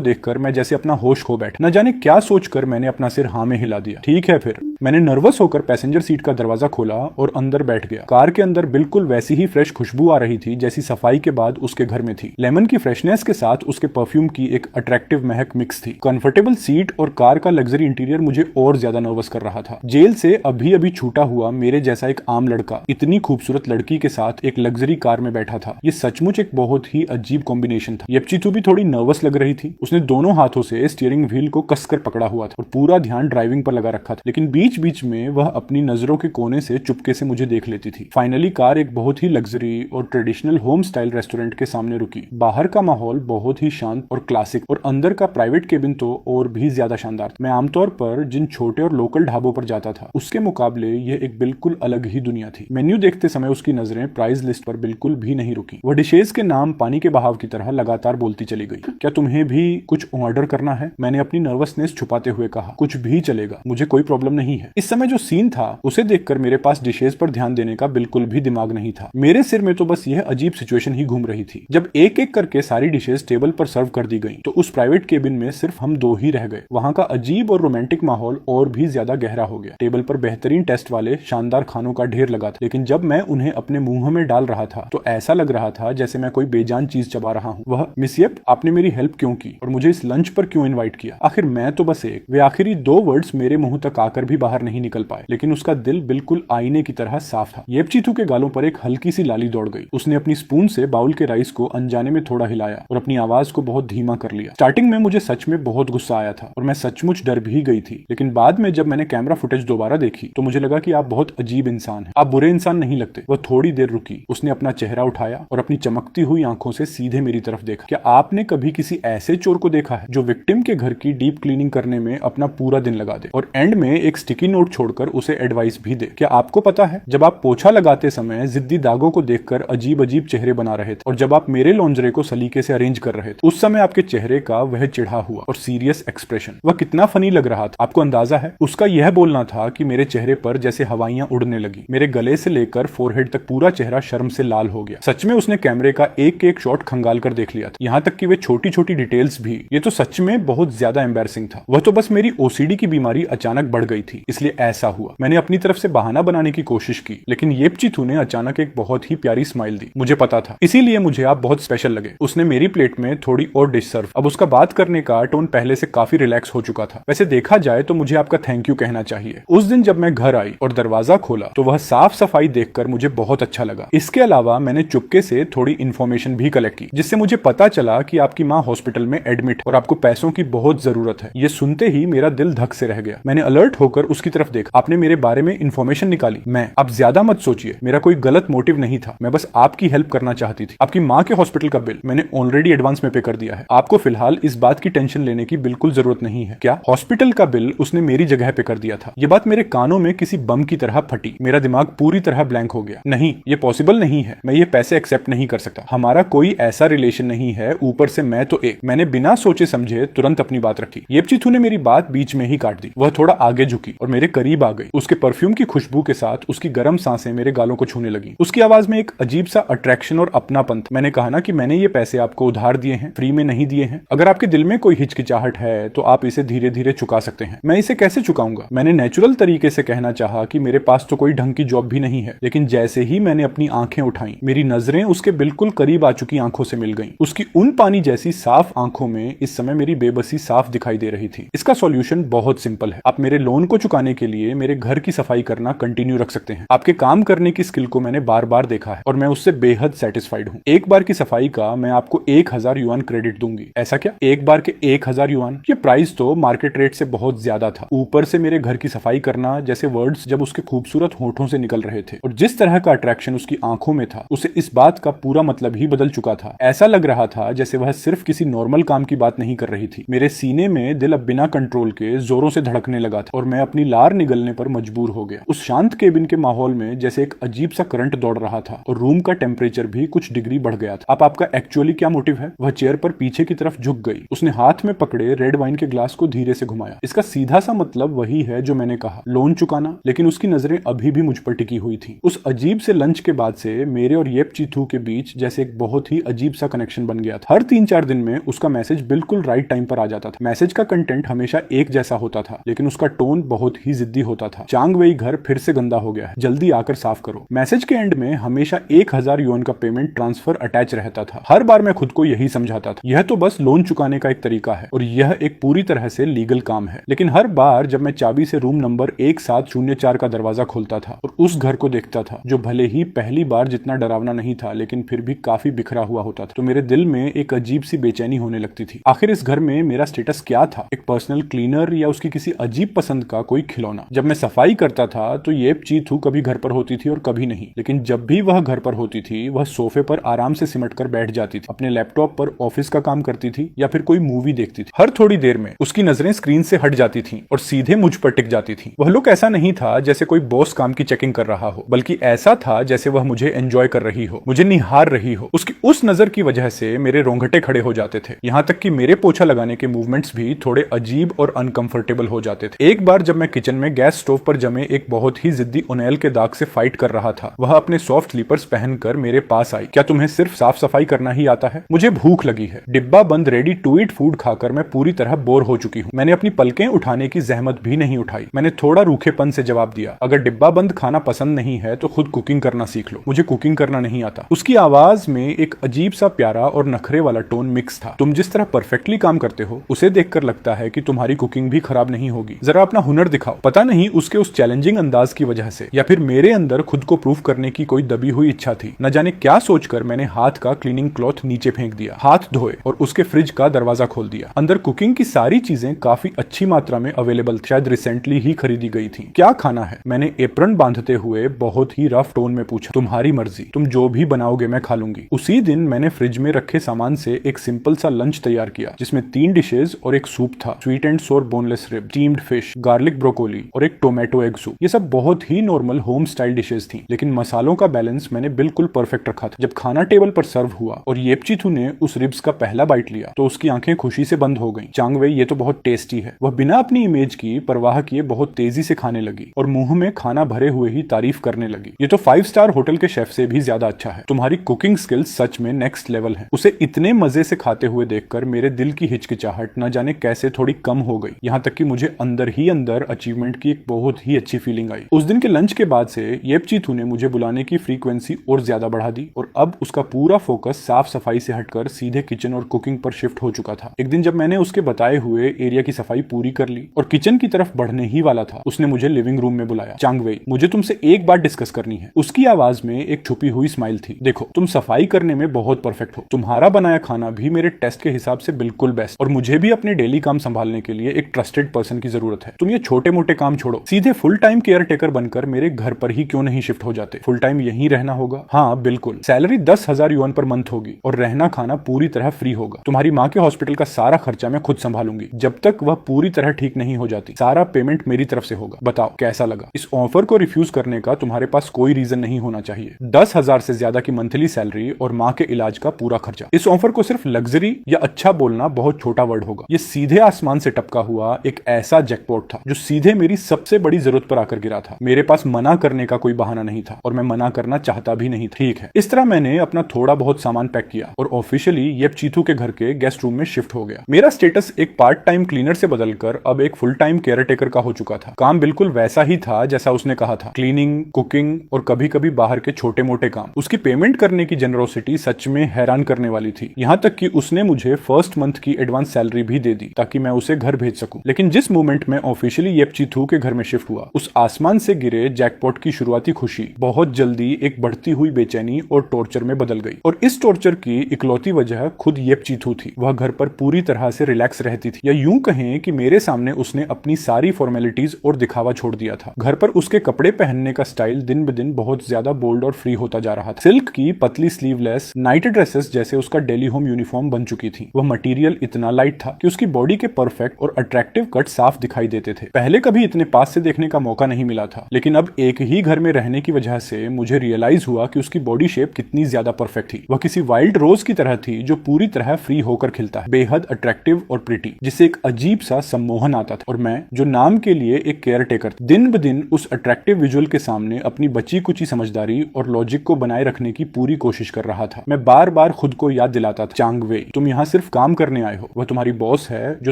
देखकर मैं जैसे अपना होश खो बैठा। न जाने क्या सोचकर मैंने अपना सिर हाँ में हिला दिया। ठीक है फिर। मैंने नर्वस होकर पैसेंजर सीट का दरवाजा खोला और अंदर बैठ गया। कार के अंदर बिल्कुल वैसी ही फ्रेश खुशबू आ रही थी जैसी सफाई के बाद उसके घर में थी। लेमन की फ्रेशनेस के साथ उसके परफ्यूम की एक अट्रैक्टिव महक मिक्स थी। कंफर्टेबल सीट और कार का लग्जरी इंटीरियर मुझे और ज्यादा नर्वस कर रहा था। जेल से अभी अभी छूटा हुआ मेरे जैसा एक आम लड़का इतनी खूबसूरत लड़की के साथ एक लग्जरी कार में बैठा था। ये सचमुच एक बहुत ही अजीब कॉम्बिनेशन था। येपचीतू भी थोड़ी नर्वस लग रही थी। उसने दोनों हाथों से स्टीयरिंग व्हील को कसकर पकड़ा हुआ था और पूरा ध्यान ड्राइविंग पर लगा रखा था, लेकिन बीच बीच में वह अपनी नजरों के कोने से चुपके से मुझे देख लेती थी। फाइनली कार एक बहुत ही लग्जरी और ट्रेडिशनल होम स्टाइल रेस्टोरेंट के सामने रुकी। बाहर का माहौल बहुत ही शांत और क्लासिक और अंदर का प्राइवेट केबिन तो और भी ज्यादा शानदार था। मैं आमतौर पर जिन छोटे और लोकल ढाबों पर जाता था उसके मुकाबले यह एक बिल्कुल अलग ही दुनिया थी। मेन्यू देखते समय उसकी नजरें प्राइस लिस्ट पर बिल्कुल भी नहीं रुकी। वह डिशेज के नाम पानी के बहाव की तरह लगातार बोलती चली गई। क्या तुम्हें भी कुछ ऑर्डर करना है? मैंने अपनी नर्वसनेस छुपाते हुए कहा। कुछ भी चलेगा, मुझे कोई प्रॉब्लम नहीं है। इस समय जो सीन था उसे देखकर मेरे पास डिशेज पर ध्यान देने का बिल्कुल भी दिमाग नहीं था। मेरे सिर में तो बस यह अजीब सिचुएशन ही घूम रही थी। जब एक एक करके सारी डिशेज टेबल पर सर्व कर दी गई तो उस प्राइवेट केबिन में सिर्फ हम दो ही रह गए। वहां का अजीब और रोमांटिक माहौल और भी ज्यादा गहरा हो गया। टेबल पर बेहतरीन टेस्ट वाले शानदार खानों का ढेर लगा था, लेकिन जब मैं उन्हें अपने मुंह में डाल रहा था तो ऐसा लग रहा था जैसे मैं कोई बेजान चीज चबा रहा हूँ। वह मिस येप, आपने मेरी हेल्प क्यों की और मुझे इस लंच पर क्यों इनवाइट किया? आखिर मैं तो बस एक। वे आखिरी दो वर्ड्स मेरे मुंह तक आकर भी बाहर नहीं निकल पाए, लेकिन उसका दिल बिल्कुल आईने की तरह साफ था। येपचीतू के गालों पर एक हल्की सी लाली दौड़ गई। उसने अपनी स्पून से बाउल के राइस को अनजाने में थोड़ा हिलाया और अपनी आवाज को बहुत धीमा कर लिया। स्टार्टिंग में मुझे सच में बहुत गुस्सा आया था और मैं सचमुच डर भी गई थी, लेकिन बाद में जब मैंने कैमरा फुटेज दोबारा देखी तो मुझे लगा कि आप बहुत अजीब इंसान हैं। आप बुरे इंसान नहीं लगते। वह थोड़ी देर रुकी। उसने अपना चेहरा उठाया और अपनी चमकती हुई आंखों से सीधे मेरी तरफ देखा। क्या आपने कभी किसी ऐसे चोर को देखा है जो विक्टिम के घर की डीप क्लीनिंग करने में अपना पूरा दिन लगा दे और एंड में एक स्टिकी नोट छोड़कर उसे एडवाइस भी दे? क्या आपको पता है, जब आप पोछा लगाते समय जिद्दी दागों को देखकर अजीब अजीब चेहरे बना रहे थे और जब आप मेरे लॉन्जरे को सलीके से अरेंज कर रहे थे उस समय आपके चेहरे का वह चिढ़ा हुआ और सीरियस एक्सप्रेशन वह कितना फनी लग रहा था? आपको अंदाजा है? उसका यह बोलना था कि मेरे चेहरे पर जैसे हवाइयां उड़ने लगी। मेरे गले से लेकर फोरहेड तक पूरा चेहरा शर्म से लाल हो गया। सच में उसने कैमरे का एक एक शॉट खंगाल कर देख लिया था, यहाँ तक कि वे छोटी छोटी डिटेल्स भी। ये तो सच में बहुत ज्यादा एम्बैरसिंग था। वह तो बस मेरी ओसीडी की बीमारी अचानक बढ़ गई थी इसलिए ऐसा हुआ। मैंने अपनी तरफ से बहाना बनाने की कोशिश की, लेकिन येपचीतू ने अचानक एक बहुत ही प्यारी स्माइल दी। मुझे पता था, इसीलिए मुझे आप बहुत स्पेशल लगे। उसने मेरी प्लेट में थोड़ी और डिश सर्व। अब उसका बात करने का टोन पहले से काफी रिलैक्स हो चुका था। वैसे देखा जाए तो मुझे आपका थैंक यू कहना चाहिए। उस दिन जब मैं घर आई और दरवाजा खोला तो वह साफ सफाई देखकर मुझे बहुत अच्छा लगा। इसके अलावा मैंने चुपके से थोड़ी इन्फॉर्मेशन भी कलेक्ट की, जिससे मुझे पता चला कि आपकी माँ हॉस्पिटल में एडमिट और आपको पैसों की बहुत जरूरत है। ये सुनते ही मेरा दिल धक से रह गया। मैंने अलर्ट होकर उसकी तरफ देखा। आपने मेरे बारे में इन्फॉर्मेशन निकाली? मैं? आप ज्यादा मत सोचिए, मेरा कोई गलत मोटिव नहीं था। मैं बस आपकी हेल्प करना चाहती थी। आपकी माँ के हॉस्पिटल का बिल मैंने ऑलरेडी एडवांस में पे कर दिया है। आपको फिलहाल इस बात की टेंशन लेने की बिल्कुल जरूरत नहीं है। क्या हॉस्पिटल का बिल उसने मेरी जगह पे कर दिया था? ये बात मेरे कानों में किसी बम की तरह फटी। मेरा दिमाग पूरी तरह ब्लैंक हो गया। नहीं, ये पॉसिबल नहीं है। मैं ये पैसे एक्सेप्ट नहीं कर सकता। हमारा कोई ऐसा रिलेशन नहीं है, ऊपर से मैं तो एक। मैंने बिना सोचे समझे तुरंत अपनी बात रखी। येपचीतू ने मेरी बात बीच में ही काट दी। वह थोड़ा आगे झुकी और मेरे करीब आ गई। उसके परफ्यूम की खुशबू के साथ उसकी गर्म सांसें मेरे गालों को छूने लगी। उसकी आवाज में एक अजीब सा अट्रैक्शन और अपनापन था। मैंने कहा ना कि मैंने ये पैसे आपको उधार दिए हैं, फ्री में नहीं दिए हैं। अगर आपके दिल में कोई हिचकिचाहट है तो आप इसे धीरे धीरे चुका सकते हैं। मैं इसे कैसे चुकाऊंगा? मैंने नेचुरल तरीके से कहना चाहा कि मेरे पास तो कोई ढंग की जॉब भी नहीं है, लेकिन जैसे ही मैंने अपनी आंखें उठाई मेरी नजरें उसके बिल्कुल करीब आ चुकी आंखों से मिल गईं। उसकी उन पानी जैसी साफ आंखों में इस समय मेरी बेबसी साफ दिखाई दे रही थी। इसका सॉल्यूशन बहुत सिंपल है। आप मेरे लोन को चुकाने के लिए मेरे घर की सफाई करना कंटिन्यू रख सकते हैं। आपके काम करने की स्किल को मैंने बार बार देखा है और मैं उससे बेहद सेटिस्फाइड हूँ। एक बार की सफाई का मैं आपको 1000 युआन क्रेडिट दूंगी। ऐसा क्या? एक बार के 1000 युआन? ये प्राइस तो मार्केट रेट से बहुत ज्यादा था। ऊपर से मेरे घर की सफाई करना जैसे वर्ड्स जब उसके खूबसूरत होठों से निकल रहे थे और जिस तरह का अट्रैक्शन उसकी आंखों में था, उसे इस बात का पूरा मतलब ही बदल चुका था। ऐसा लग रहा था जैसे वह सिर्फ किसी नॉर्मल काम की बात नहीं कर रही थी। मेरे सीने में दिल अब बिना कंट्रोल के जोरों से धड़कने लगा था और मैं अपनी अपनी लार निगलने पर मजबूर हो गया। उस शांत केबिन के माहौल में जैसे एक अजीब सा करंट दौड़ रहा था और रूम का टेम्परेचर भी कुछ डिग्री बढ़ गया था। अब आपका एक्चुअली क्या मोटिव है? वह चेयर पर पीछे की तरफ झुक गई। उसने हाथ में पकड़े रेड वाइन के ग्लास को धीरे से घुमाया। इसका सीधा सा मतलब वही है जो मैंने कहा, लोन चुकाना। लेकिन उसकी नजरें अभी भी मुझ पर टिकी हुई थी। उस अजीब से लंच के बाद से मेरे और येप चीथू के बीच जैसे एक बहुत ही अजीब सा कनेक्शन बन गया था। हर 3-4 दिन में उसका मैसेज बिल्कुल राइट टाइम पर आ जाता था। मैसेज का कंटेंट हमेशा एक जैसा होता था, लेकिन उसका टोन बहुत ही जिद्दी होता था। चांग वेई घर फिर से गंदा हो गया है, जल्दी आकर साफ करो। मैसेज के एंड में हमेशा 1000 युआन का पेमेंट ट्रांसफर अटैच रहता था। हर बार मैं खुद को यही समझाता था, यह तो बस लोन चुकाने का एक तरीका है और यह एक पूरी तरह से लीगल काम है। लेकिन हर बार जब मैं चाबी से रूम नंबर 1704 का दरवाजा खोलता था और उस घर को देखता था, जो भले ही पहली बार जितना डरावना नहीं था लेकिन फिर भी काफी बिखरा हुआ होता था, तो मेरे दिल में एक अजीब सी बेचैनी होने लगती थी। आखिर इस घर में मेरा स्टेटस क्या था? एक पर्सनल क्लीनर या उसकी किसी अजीब पसंद का कोई खिलौना? जब मैं सफाई करता था तो येप चीथू कभी घर पर होती थी और कभी नहीं, लेकिन जब भी वह घर पर होती थी वह सोफे पर आराम से सिमट कर बैठ जाती थी, अपने लैपटॉप पर ऑफिस का काम करती थी या फिर कोई मूवी देखती थी। हर थोड़ी देर में उसकी नजरें स्क्रीन से हट जाती थीं और सीधे मुझ पर टिक जाती थीं। वह लुक ऐसा नहीं था जैसे कोई बॉस काम की चेकिंग कर रहा हो, बल्कि ऐसा था जैसे वह मुझे एंजॉय कर रही हो, मुझे निहार रही हो। उसकी उस नजर की वजह से मेरे रोंगटे खड़े हो जाते थे, यहाँ तक कि मेरे पोछा लगाने के मूवमेंट्स भी थोड़े अजीब और अनकंफर्टेबल हो जाते थे। एक बार जब मैं किचन में गैस स्टोव पर जमे एक बहुत ही जिद्दी उनेल के दाग से फाइट कर रहा था, वह अपने सॉफ्ट स्लीपर्स पहनकर मेरे पास आई। क्या तुम्हें सिर्फ साफ सफाई करना ही आता है? मुझे भूख लगी है। डिब्बा बंद रेडी टू ईट फूड खाकर मैं पूरी तरह बोर हो चुकी हूँ। मैंने अपनी पलकें उठाने की जहमत भी नहीं उठाई। मैंने थोड़ा रूखेपन से जवाब दिया, अगर डिब्बा बंद खाना पसंद नहीं है तो खुद कुकिंग करना सीख लो, मुझे कुकिंग करना नहीं आता। उसकी आवाज में एक अजीब सा प्यारा और नखरे वाला टोन मिक्स था। तुम जिस तरह परफेक्टली काम करते हो उसे देखकर लगता है कि तुम्हारी कुकिंग भी खराब नहीं होगी, जरा अपना हुनर दिखाओ। पता नहीं उसके उस चैलेंजिंग अंदाज की वजह से या फिर मेरे अंदर खुद को प्रूफ करने की कोई दबी हुई इच्छा थी, न जाने क्या सोचकर मैंने हाथ का क्लीनिंग क्लॉथ नीचे फेंक दिया, हाथ धोए और उसके फ्रिज का दरवाजा खोल दिया। अंदर कुकिंग की सारी चीजें काफी अच्छी मात्रा में अवेलेबल, शायद रिसेंटली ही खरीदी गई थी। क्या खाना है? मैंने एप्रन बांधते हुए बहुत ही रफ टोन में पूछा। तुम्हारी मर्जी, तुम जो भी बनाओगे मैं खा लूंगी। उसी दिन मैंने फ्रिज में रखे सामान से एक सिंपल सा लंच तैयार किया, जिसमें 3 डिशेज और एक सूप था, स्वीट एंड सोर boneless rib, steamed fish, garlic broccoli और एक टोमेटो एग सूप। ये सब बहुत ही नॉर्मल होम स्टाइल डिशेज थी, लेकिन मसालों का बैलेंस मैंने बिल्कुल परफेक्ट रखा था। जब खाना टेबल पर सर्व हुआ और येपचीथू ने उस रिब्स का पहला बाइट लिया तो उसकी आंखें खुशी से बंद हो गईं। चांग वेई, ये तो बहुत टेस्टी है। वह बिना अपनी इमेज की परवाह किए बहुत तेजी से खाने लगी और मुंह में खाना भरे हुए ही तारीफ करने लगी। ये तो 5 स्टार होटल के शेफ से भी ज्यादा अच्छा है। तुम्हारी कुकिंग स्किल्स सच में नेक्स्ट लेवल है। उसे इतने मजे से खाते हुए देखकर मेरे दिल की हिचकिचाहट न जाने कैसे थोड़ी कम हो गई, यहाँ तक कि मुझे अंदर ही अंदर अचीवमेंट की एक बहुत ही अच्छी फीलिंग आई। उस दिन के लंच के बाद से येपचीथू ने मुझे बुलाने की फ्रीक्वेंसी और ज्यादा बढ़ा दी और अब उसका पूरा फोकस साफ सफाई से हटकर सीधे किचन और कुकिंग पर शिफ्ट हो चुका था। एक दिन जब मैंने उसके बताए हुए एरिया की सफाई पूरी कर ली और किचन की तरफ बढ़ने ही वाला था, उसने मुझे लिविंग रूम में बुलाया। चांग वेई, मुझे तुमसे एक बात डिस्कस करनी है। उसकी आवाज में एक छुपी हुई स्माइल थी। देखो, तुम सफाई करने में बहुत परफेक्ट हो, तुम्हारा बनाया खाना भी मेरे टेस्ट के हिसाब से बिल्कुल बेस्ट, और मुझे भी अपने डेली काम संभालने के लिए एक ट्रस्टेड पर्सन की जरूरत है। तुम ये छोटे मोटे काम छोड़ो, सीधे फुल टाइम केयर टेकर बनकर मेरे घर पर ही क्यों नहीं शिफ्ट हो जाते? फुल टाइम यहीं रहना होगा? हाँ बिल्कुल। सैलरी 10,000 युआन पर मंथ होगी और रहना खाना पूरी तरह फ्री होगा। तुम्हारी माँ के हॉस्पिटल का सारा खर्चा मैं खुद संभालूंगी जब तक वह पूरी तरह ठीक नहीं हो जाती। सारा पेमेंट मेरी तरफ से होगा। बताओ कैसा लगा? इस ऑफर को रिफ्यूज करने का तुम्हारे पास कोई रीजन नहीं होना चाहिए। 10,000 से ज्यादा की मंथली सैलरी और माँ के इलाज का पूरा खर्चा। इस ऑफर को सिर्फ लग्जरी या अच्छा बोलना बहुत छोटा वर्ड होगा। ये सीधे आसमान से टपका हुआ एक ऐसा जैकपॉट था जो सीधे मेरी सबसे बड़ी जरूरत पर आकर गिरा था। मेरे पास मना करने का कोई बहाना नहीं था और मैं मना करना चाहता भी नहीं। ठीक है, इस तरह मैंने अपना थोड़ा बहुत सामान पैक किया और ऑफिशियली येपचीथू के घर के गेस्ट रूम में शिफ्ट हो गया। मेरा स्टेटस एक पार्ट टाइम क्लीनर से बदलकर अब एक फुल टाइम केयर टेकर का हो चुका था। काम बिल्कुल वैसा ही था जैसा उसने कहा था, क्लीनिंग, कुकिंग और कभी कभी बाहर के छोटे मोटे काम। उसकी पेमेंट करने की जेनरोसिटी सच में हैरान करने वाली थी, यहाँ तक कि उसने मुझे फर्स्ट मंथ की एडवांस सैलरी भी दे दी ताकि मैं उसे घर भेज सकूं। लेकिन जिस मोमेंट में ऑफिशियली येपचीथू के घर में शिफ्ट हुआ, उस आसमान से गिरे जैकपॉट की शुरुआती खुशी बहुत जल्दी एक बढ़ती हुई बेचैनी और टॉर्चर में बदल गई। और इस टॉर्चर की इकलौती वजह खुद येपचीथू थी। वह घर पर पूरी तरह से रिलैक्स रहती थी, या यूं कहें कि मेरे सामने उसने अपनी सारी फॉर्मेलिटीज और दिखावा छोड़ दिया था। घर पर उसके कपड़े पहनने का स्टाइल दिन ब दिन बहुत ज्यादा बोल्ड और फ्री होता जा रहा था। सिल्क की पतली स्लीवलेस नाइट ड्रेसेस जैसे उसका डेली होम यूनिफॉर्म बन चुकी थी। वह मटेरियल इतना लाइट था कि उसकी बॉडी के परफेक्ट और अट्रैक्टिव कट साफ दिखाई देते थे। पहले कभी इतने पास से देखने का मौका नहीं मिला था, लेकिन अब एक ही घर में रहने की वजह से मुझे रियलाइज हुआ कि उसकी बॉडी शेप कितनी ज्यादा परफेक्ट थी। वह किसी वाइल्ड रोज की तरह थी जो पूरी तरह फ्री होकर खिलता है, बेहद अट्रैक्टिव और प्रिटी, जिससे एक अजीब सा सम्मोहन आता था। और मैं जो नाम के लिए एक केयर टेकर, दिन ब दिन उस अट्रैक्टिव विजुअल के सामने अपनी बची कुची समझदारी और लॉजिक को बनाए रखने की पूरी कोशिश कर रहा था। मैं बार बार खुद को याद दिलाता था, चांग वेई, तुम यहाँ सिर्फ काम करने आए हो, वह तुम्हारी बॉस है जो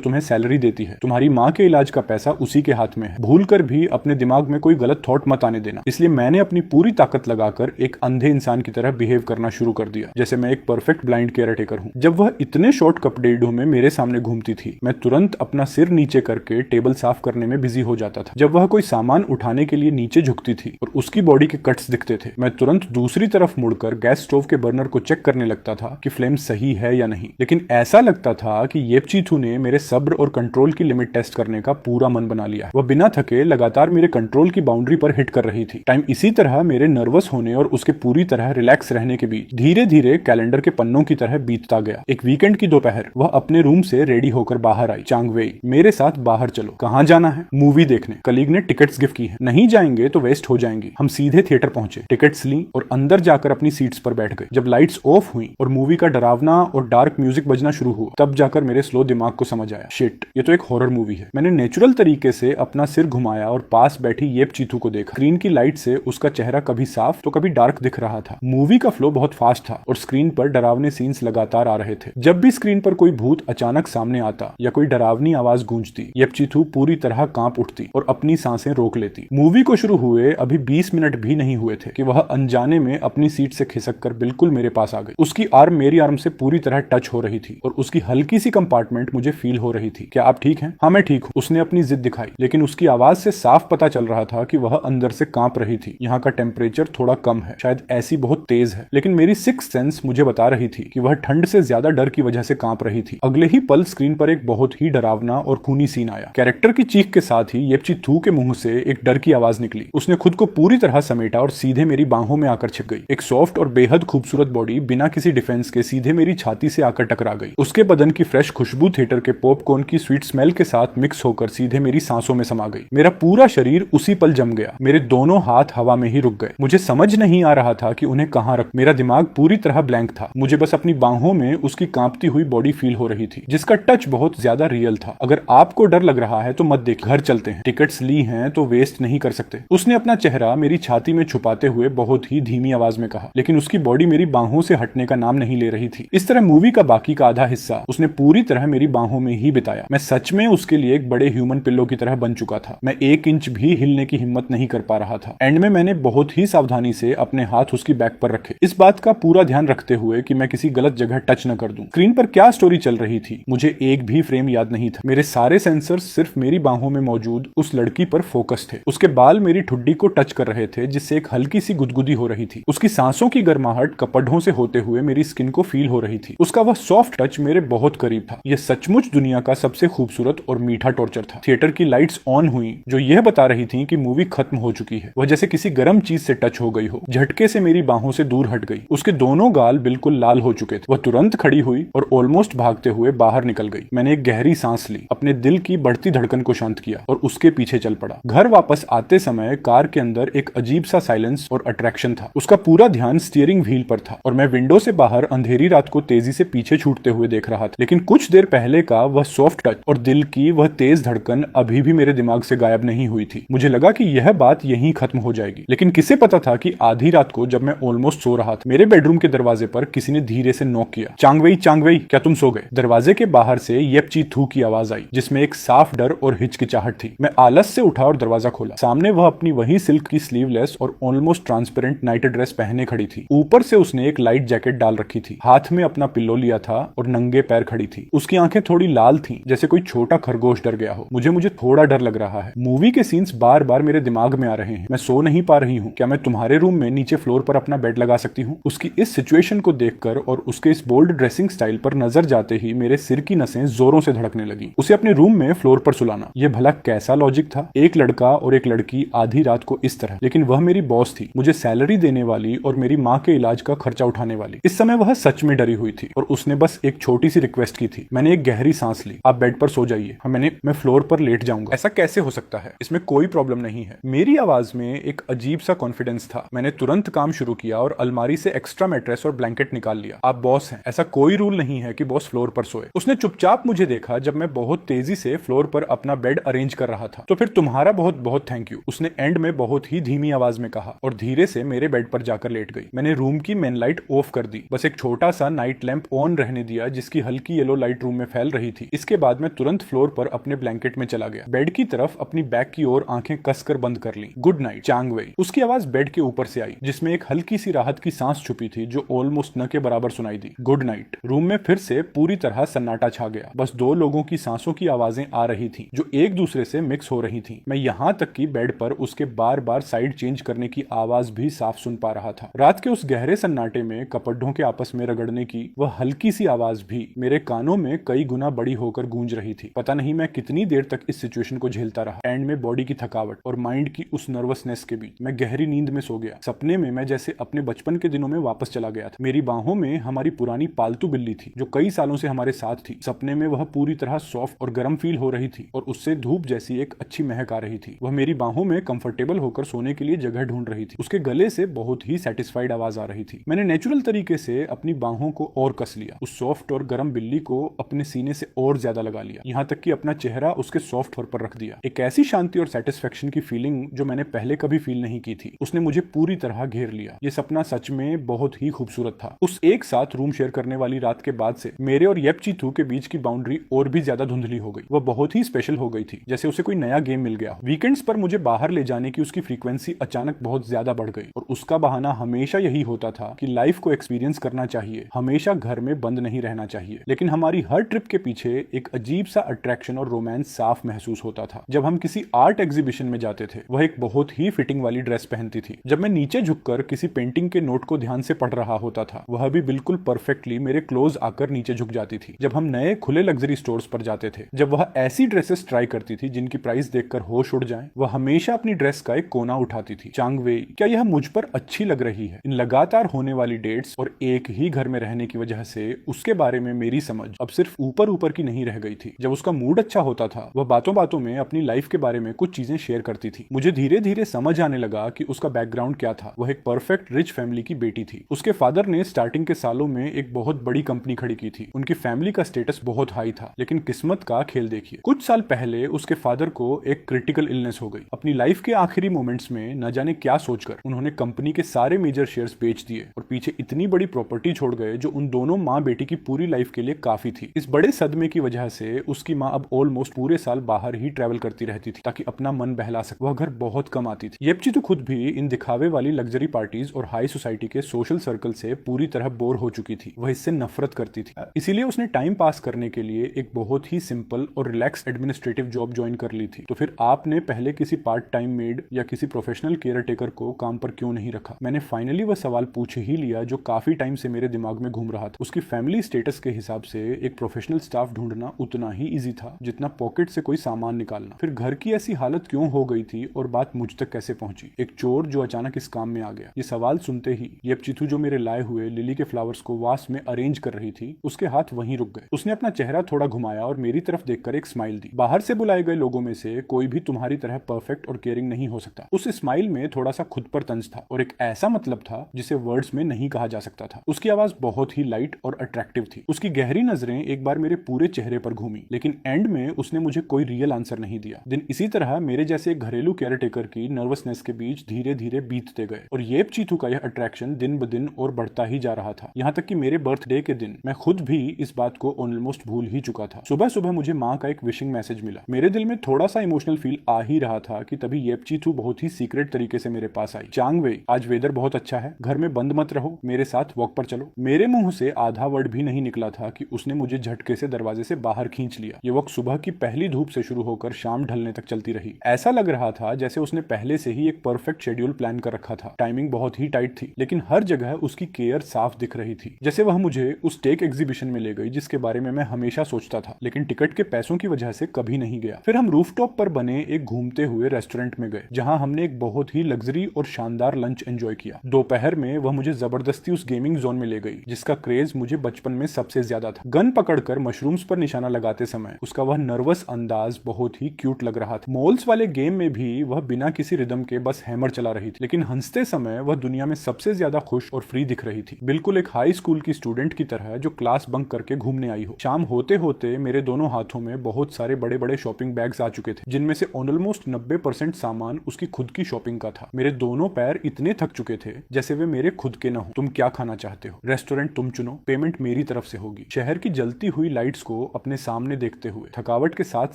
तुम्हें सैलरी देती है, तुम्हारी माँ के इलाज का पैसा उसी के हाथ में है, भूल कर भी अपने दिमाग में कोई गलत थॉट मत आने देना। इसलिए मैंने अपनी पूरी ताकत लगाकर एक अंधे इंसान की तरह बिहेव करना शुरू कर दिया, जैसे मैं एक परफेक्ट ब्लाइंड केयर टेकर हूँ। जब वह इतने शॉर्ट कपड़े में मेरे सामने घूमती थी, मैं तुरंत अपना सिर नीचे करके टेबल साफ करने में बिजी हो जाता था। जब वह कोई सामान उठाने के लिए नीचे झुकती थी और उसकी बॉडी के कट्स दिखते थे, मैं तुरंत दूसरी तरफ मुड़कर गैस स्टोव के बर्नर को चेक करने लगता था कि फ्लेम सही है या नहीं। लेकिन ऐसा लगता था कि येपचीथू ने मेरे सब्र और कंट्रोल की लिमिट टेस्ट करने का पूरा मन बना लिया। वह बिना थके लगातार मेरे कंट्रोल की बाउंड्री पर हिट कर रही थी। टाइम इसी तरह मेरे नर्वस होने और उसके पूरी तरह रिलैक्स रहने के बीच धीरे धीरे कैलेंडर के पन्नों की तरह बीतता गया। एक वीकेंड की दोपहर वह अपने रूम से रेडी होकर बाहर आई। चांग वेई, मेरे साथ बाहर चलो। कहाँ जाना है? मूवी देखने। कलीग ने टिकट्स गिफ्ट की है। नहीं जाएंगे तो वेस्ट हो जाएंगी। हम सीधे थिएटर पहुंचे, टिकट्स ली और अंदर जाकर अपनी सीट्स पर बैठ गए। जब लाइट्स ऑफ हुई और मूवी का डरावना और डार्क म्यूजिक बजना शुरू हुआ, तब जाकर मेरे स्लो दिमाग को समझ आया, शिट, ये तो एक हॉरर मूवी है। मैंने नेचुरल तरीके से अपना सिर घुमाया और पास बैठी येपचीथू को देखा। स्क्रीन की लाइट से उसका चेहरा कभी साफ तो कभी डार्क दिख रहा था। मूवी का फ्लो बहुत फास्ट था और स्क्रीन पर डरावने सीन्स लगातार आ रहे थे। जब भी स्क्रीन पर कोई भूत अचानक सामने आता या कोई डरावनी आवाज गूंजती, येपचीथू पूरी तरह कांप उठती और अपनी सांसें रोक लेती। मूवी को शुरू हुए अभी 20 मिनट भी नहीं हुए थे कि वह अनजाने में अपनी सीट से खिसक कर बिल्कुल मेरे पास आ गई। उसकी आर्म मेरी आर्म से पूरी तरह टच हो रही थी और उसकी हल्की सी कंपार्टमेंट मुझे फील हो रही थी। क्या आप ठीक हैं? हाँ, मैं ठीक हूँ। उसने अपनी जिद दिखाई, लेकिन उसकी आवाज से साफ पता चल रहा था कि वह अंदर से कांप रही थी। यहाँ का टेम्परेचर थोड़ा कम है, शायद ऐसी बहुत तेज है, लेकिन मेरी सिक्स्थ सेंस मुझे बता रही थी कि वह ठंड से ज्यादा डर की वजह से कांप रही थी। अगले ही पल स्क्रीन पर एक बहुत ही डरावना और खूनी सीन आया। कैरेक्टर की चीख के साथ ही येपचीथू के मुंह से एक डर की आवाज निकली। उसने खुद को पूरी तरह समेटा और सीधे मेरी बाहों में आकर छिप गई। एक सॉफ्ट और बेहद खूबसूरत बॉडी बिना किसी डिफेंस के सीधे मेरी छाती से आकर टकरा गई। उसके बदन की फ्रेश खुशबू थिएटर के पॉपकॉर्न की स्वीट स्मेल के साथ मिक्स होकर सीधे मेरी सांसों में समा गई। मेरा पूरा शरीर उसी पल जम गया। मेरे दोनों हाथ हवा में ही रुक गए। मुझे समझ नहीं आ रहा था कि उन्हें कहां रख। मेरा दिमाग पूरी तरह ब्लैंक था। मुझे बस अपनी बाहों में उसकी कांपती हुई बॉडी फील हो रही थी, जिसका टच बहुत ज्यादा रियल था। अगर आपको डर लग रहा है तो मत देख, घर चलते हैं, टिकट्स ली हैं तो वेस्ट नहीं कर सकते। उसने अपना चेहरा मेरी छाती में छुपाते हुए बहुत ही धीमी आवाज में कहा, लेकिन उसकी बॉडी मेरी बाहों से हटने का नाम नहीं ले रही थी। इस तरह मूवी का बाकी का आधा हिस्सा उसने पूरी तरह मेरी बाहों में ही बिताया। मैं सच में उसके लिए एक बड़े ह्यूमन पिल्लो की तरह बन चुका था। मैं 1 इंच भी हिलने की हिम्मत नहीं कर पा रहा था। एंड में मैंने बहुत ही सावधानी से अपने हाथ उसकी बैक पर रखे, इस बात का पूरा ध्यान रखते हुए कि मैं किसी गलत जगह टच न कर दूं। स्क्रीन पर क्या स्टोरी चल रही थी मुझे एक भी फ्रेम याद नहीं था। मेरे सारे सेंसर्स सिर्फ मेरी बाहों में मौजूद उस लड़की पर फोकस थे। उसके बाल मेरी ठुड्डी को टच कर रहे थे, जिससे एक हल्की सी गुदगुदी हो रही थी। उसकी सांसों की गर्माहट कपड़ों से होते हुए मेरी स्किन को फील हो रही थी। उसका वह सॉफ्ट टच मेरे बहुत करीब था। यह सचमुच दुनिया का सबसे खूबसूरत और मीठा टॉर्चर था। थिएटर की लाइट्स ऑन हुई जो यह बता रही थी कि मूवी खत्म हो चुकी है। वह जैसे किसी गर्म चीज से टच हो गई हो। झटके से मेरी बाहों से दूर हट गई। उसके दोनों गाल बिल्कुल लाल हो चुके थे। वह तुरंत खड़ी हुई और ऑलमोस्ट भागते हुए बाहर निकल गई। मैंने एक गहरी सांस ली, अपने दिल की बढ़ती धड़कन को शांत किया और उसके पीछे चल पड़ा। घर वापस आते समय कार के अंदर एक अजीब सा साइलेंस और अट्रैक्शन था। उसका पूरा ध्यान स्टीयरिंग व्हील पर था और मैं विंडो से बाहर अंधेरी रात को तेजी से पीछे छूटते हुए देख रहा था। लेकिन कुछ देर पहले का वह सॉफ्ट टच और दिल की वह तेज धड़कन अभी भी मेरे दिमाग से गायब नहीं हुई थी। मुझे लगा कि यह बात यहीं खत्म हो जाएगी, लेकिन किसे पता था कि आधी रात को जब मैं ऑलमोस्ट सो रहा था, मेरे बेडरूम के दरवाजे पर किसी ने धीरे से नॉक किया। चांगवेई, चांगवेई, क्या तुम सो गए? दरवाजे के बाहर से येपचीथू की आवाज आई, जिसमें एक साफ डर और हिचकिचाहट थी। मैं आलस से उठा और दरवाजा खोला। सामने वह अपनी वही सिल्क की स्लीवलेस और ऑलमोस्ट ट्रांसपेरेंट नाइट ड्रेस पहने खड़ी थी। ऊपर से उसने एक लाइट जैकेट डाल रखी थी, हाथ में अपना पिल्लो लिया था और नंगे पैर खड़ी थी। उसकी आंखें थोड़ी लाल थीं, जैसे कोई छोटा खरगोश डर गया हो। मुझे थोड़ा डर लग रहा है। मूवी के सीन्स बार बार मेरे दिमाग में आ रहे हैं। मैं सो नहीं पा रही हूँ। क्या मैं तुम्हारे रूम में नीचे फ्लोर पर अपना बेड लगा सकती हूँ? उसकी इस सिचुएशन को देखकर और उसके इस बोल्ड ड्रेसिंग स्टाइल पर नजर जाते ही मेरे सिर की नसें जोरों से धड़कने लगी। उसे अपने रूम में फ्लोर पर सुलाना, यह भला कैसा लॉजिक था? एक लड़का और एक लड़की आधी रात को इस तरह, लेकिन वह मेरी बॉस थी, मुझे सैलरी देने वाली और मेरी माँ के इलाज का खर्चा उठाने वाली। इस समय वह सच में डरी हुई थी और उसने बस एक छोटी सी रिक्वेस्ट की थी। मैंने एक गहरी सांस ली। आप बेड पर सो जाइए। मैं फ्लोर पर लेट जाऊंगा। जाऊंगा, ऐसा कैसे हो सकता है, इसमें कोई प्रॉब्लम नहीं है। मेरी आवाज में एक अजीब सा कॉन्फिडेंस था। मैंने तुरंत काम शुरू किया और अलमारी से एक्स्ट्रा मैट्रेस और ब्लैंकेट निकाल लिया। आप बॉस हैं, ऐसा कोई रूल नहीं है कि बॉस फ्लोर पर सोए। उसने चुपचाप मुझे देखा जब मैं बहुत तेजी से फ्लोर पर अपना बेड अरेंज कर रहा था। तो फिर तुम्हारा बहुत बहुत थैंक यू, उसने एंड में बहुत ही धीमी आवाज में कहा और धीरे से मेरे बेड पर जाकर लेट गई। मैंने रूम की मेन लाइट ऑफ कर दी, बस एक छोटा सा नाइट लैंप ऑन रहने दिया जिसकी हल्की येलो लाइट रूम में फैल रही थी। इसके बाद मैं तुरंत फ्लोर पर अपने ब्लैंकेट में चला गया, बेड की तरफ अपनी बैक की ओर आंखें कसकर बंद कर ली। गुड नाइट चांग वेई, उसकी आवाज बेड के ऊपर से आई जिसमें एक हल्की सी राहत की सांस छुपी थी जो ऑलमोस्ट न के बराबर सुनाई दी। Good night. रूम में फिर से पूरी तरह सन्नाटा छा गया, बस दो लोगों की सांसों की आवाजें आ रही थी जो एक दूसरे से मिक्स हो रही थी। मैं यहाँ तक कि बेड पर उसके बार बार साइड चेंज करने की आवाज भी साफ सुन पा रहा था। रात के उस गहरे सन्नाटे में कपड़ों के आपस में रगड़ने की वह हल्की सी आवाज भी मेरे कानों में कई गुना बड़ी होकर गूंज रही थी। पता नहीं मैं कितनी देर तक इस सिचुएशन को झेलता रहा। एंड में बॉडी की थकावट और माइंड की उस नर्वसनेस के बीच मैं गहरी नींद में सो गया। सपने में मैं जैसे अपने बचपन के दिनों में वापस चला गया था। मेरी बाहों में हमारी पुरानी पालतू बिल्ली थी जो कई सालों से हमारे साथ थी। सपने में वह पूरी तरह सॉफ्ट और गर्म फील हो रही थी और उससे धूप जैसी एक अच्छी महक आ रही थी। वह मेरी बाहों में कंफर्टेबल होकर सोने के लिए जगह ढूंढ रही थी। उसके गले से बहुत ही सेटिस्फाइड आवाज आ रही थी। मैंने नेचुरल तरीके से अपनी बाहों को और कस लिया, उस सॉफ्ट और गर्म बिल्ली को अपने सीने से और ज्यादा लगा लिया, यहाँ तक कि अपना चेहरा उसके सॉफ्ट फर पर रख दिया। एक ऐसी शांति और सेटिस्फेक्शन की फीलिंग जो मैंने पहले कभी फील नहीं की थी, उसने मुझे पूरी तरह घेर लिया। ये सपना सच में बहुत ही खूबसूरत था। उस एक साथ रूम शेयर करने वाली रात के बाद से मेरे और येपचीथू के बीच की बाउंड्री और भी ज्यादा धुंधली हो गई। वह बहुत ही स्पेशल हो गई थी, जैसे उसे कोई नया गेम मिल गया। वीकेंड्स पर मुझे बाहर ले जाने की उसकी फ्रीक्वेंसी अचानक बहुत ज्यादा बढ़ गई और उसका बहाना हमेशा यही होता था कि लाइफ को एक्सपीरियंस करना चाहिए, हमेशा घर में बंद नहीं रहना चाहिए। लेकिन हमारी हर ट्रिप के पीछे एक अजीब सा अट्रैक्शन और रोमांस साफ महसूस होता था। जब हम किसी आर्ट एग्जीबिशन में जाते थे, वह एक बहुत ही फिटिंग वाली ड्रेस पहनती थी। जब मैं नीचे झुककर किसी पेंटिंग के नोट को ध्यान से पढ़ रहा होता था, वह भी बिल्कुल परफेक्टली मेरे क्लोज आकर नीचे झुक जाती थी। जब हम नए खुले लग्जरी स्टोर्स पर जाते थे, जब वह ऐसी ड्रेसेस ट्राई करती थी जिनकी प्राइस देखकर होश उड़ जाए, वह हमेशा अपनी ड्रेस का एक कोना उठाती थी। चांग वेई, क्या यह मुझ पर अच्छी लग रही है? इन लगातार होने वाली डेट्स और एक ही घर में रहने की वजह से उसके बारे में मेरी समझ अब सिर्फ ऊपर ऊपर की नहीं रह गई थी। जब उसका मूड अच्छा होता था, वह बातों बातों में अपनी लाइफ के बारे में कुछ चीजें शेयर करती थी। मुझे धीरे धीरे समझ आने लगा कि उसका बैकग्राउंड क्या था। वह एक परफेक्ट रिच फैमिली की बेटी थी। उसके फादर ने स्टार्टिंग के सालों में एक बहुत बड़ी कंपनी खड़ी की थी। उनकी फैमिली का स्टेटस बहुत हाई था, लेकिन किस्मत का खेल देखिए, कुछ साल पहले उसके फादर को एक क्रिटिकल इलनेस हो गई। अपनी लाइफ के आखिरी मोमेंट्स में न जाने क्या सोचकर उन्होंने कंपनी के सारे मेजर शेयर्स बेच दिए और पीछे इतनी बड़ी प्रॉपर्टी छोड़ गए जो उन दोनों माँ बेटी की पूरी लाइफ के लिए काफी थी। इस बड़े सदमे की वजह से उसकी माँ अब ऑलमोस्ट पूरे साल बाहर ही ट्रैवल करती रहती थी ताकि अपना मन बहला सके। वह घर बहुत कम आती थी। येपची तो खुद भी इन दिखावे वाली लग्जरी पार्टीज और हाई सोसाइटी के सोशल सर्कल से पूरी तरह बोर हो चुकी थी। वह इससे नफरत करती थी। इसीलिए उसने टाइम पास करने के लिए एक बहुत ही सिंपल और रिलैक्स एडमिनिस्ट्रेटिव जॉब ज्वाइन कर ली थी। तो फिर आपने पहले किसी पार्ट टाइम मेड या किसी प्रोफेशनल केयर टेकर को काम पर क्यों नहीं रखा? मैंने फाइनली वह सवाल पूछ ही लिया जो काफी टाइम से मेरे दिमाग में घूम रहा था। उसकी फैमिली स्टेटस के हिसाब से एक प्रोफेशनल स्टाफ ढूंढना उतना ही इजी था जितना पॉकेट से कोई सामान निकालना। फिर घर की ऐसी हालत क्यों हो गई थी और बात मुझ तक कैसे पहुंची? एक चोर जो अचानक इस काम में आ गया। ये सवाल सुनते ही येपचीथू जो मेरे लाए हुए लिली के फ्लावर्स को वास में अरेंज कर रही थी, उसके हाथ वहीं रुक गए। उसने अपना चेहरा थोड़ा घुमाया और मेरी तरफ देखकर एक स्माइल दी। बाहर से बुलाए गए लोगों में से कोई भी तुम्हारी तरह परफेक्ट और केयरिंग नहीं हो सकता। उस स्माइल में थोड़ा सा खुद पर तंज था और एक ऐसा मतलब था जिसे वर्ड्स में नहीं कहा जा सकता था। उसकी आवाज बहुत ही लाइट और अट्रैक्टिव थी। उसकी गहरी नजरें एक बार मेरे पूरे चेहरे पर घूमी, लेकिन एंड में उसने मुझे कोई रियल आंसर नहीं दिया। दिन इसी तरह मेरे जैसे घरेलू केयर टेकर की नर्वसनेस के बीच धीरे धीरे बीतते गए और येपचीथू का यह अट्रैक्शन दिन ब दिन और बढ़ता ही जा रहा था। यहाँ तक कि मेरे बर्थडे के दिन मैं खुद भी इस बात को ऑलमोस्ट भूल ही चुका था। सुबह सुबह मुझे माँ का एक विशिंग मैसेज मिला। मेरे दिल में थोड़ा सा इमोशनल फील आ ही रहा था कि तभी येपचीथू बहुत ही सीक्रेट तरीके से मेरे पास आई। चांग वेई, आज वेदर बहुत अच्छा है, घर में बंद मत रहो, मेरे साथ वॉक पर चलो। मेरे मुंह से आधा वर्ड भी नहीं निकला था कि उसने मुझे झटके से दरवाजे से बाहर खींच लिया। ये वक्त सुबह की पहली धूप से शुरू होकर शाम ढलने तक चलती रही। ऐसा लग रहा था जैसे उसने पहले से ही एक परफेक्ट शेड्यूल प्लान कर रखा था। टाइमिंग बहुत ही टाइट थी, लेकिन हर जगह उसकी केयर साफ दिख रही थी। जैसे वह मुझे उस टेक एग्जीबिशन में ले गई जिसके बारे में मैं हमेशा सोचता था, लेकिन टिकट के पैसों की वजह से कभी नहीं गया। फिर हम रूफटॉप पर बने एक घूमते हुए रेस्टोरेंट में गए, जहां हमने एक बहुत ही लग्जरी और शानदार लंच एंजॉय किया। दोपहर में वह मुझे जबरदस्ती उस गेमिंग जोन में ले गई जिसका क्रेज मुझे बचपन में सबसे ज्यादा था। गन पकड़कर मशरूम्स पर निशाना लगाते समय उसका वह नर्वस अंदाज बहुत ही क्यूट लग रहा था। मॉल्स वाले गेम में भी वह बिना किसी रिदम के बस हैमर चला रही थी, लेकिन हंसते समय वह दुनिया में सबसे ज्यादा खुश और फ्री दिख रही थी, बिल्कुल एक हाई स्कूल की स्टूडेंट की तरह जो क्लास बंक करके घूमने आई हो। शाम होते होते मेरे दोनों हाथों में बहुत सारे बड़े बड़े शॉपिंग बैग्स आ चुके थे, जिनमें से ऑलमोस्ट 90% सामान उसकी खुद की शॉपिंग का था। मेरे दोनों पैर इतने थक चुके थे जैसे वे मेरे खुद के न हो। तुम क्या खाना चाहते हो? रेस्टोरेंट तुम चुनो, पेमेंट मेरी तरफ से होगी। शहर की जलती हुई लाइट्स को अपने सामने देखते हुए थकावट के साथ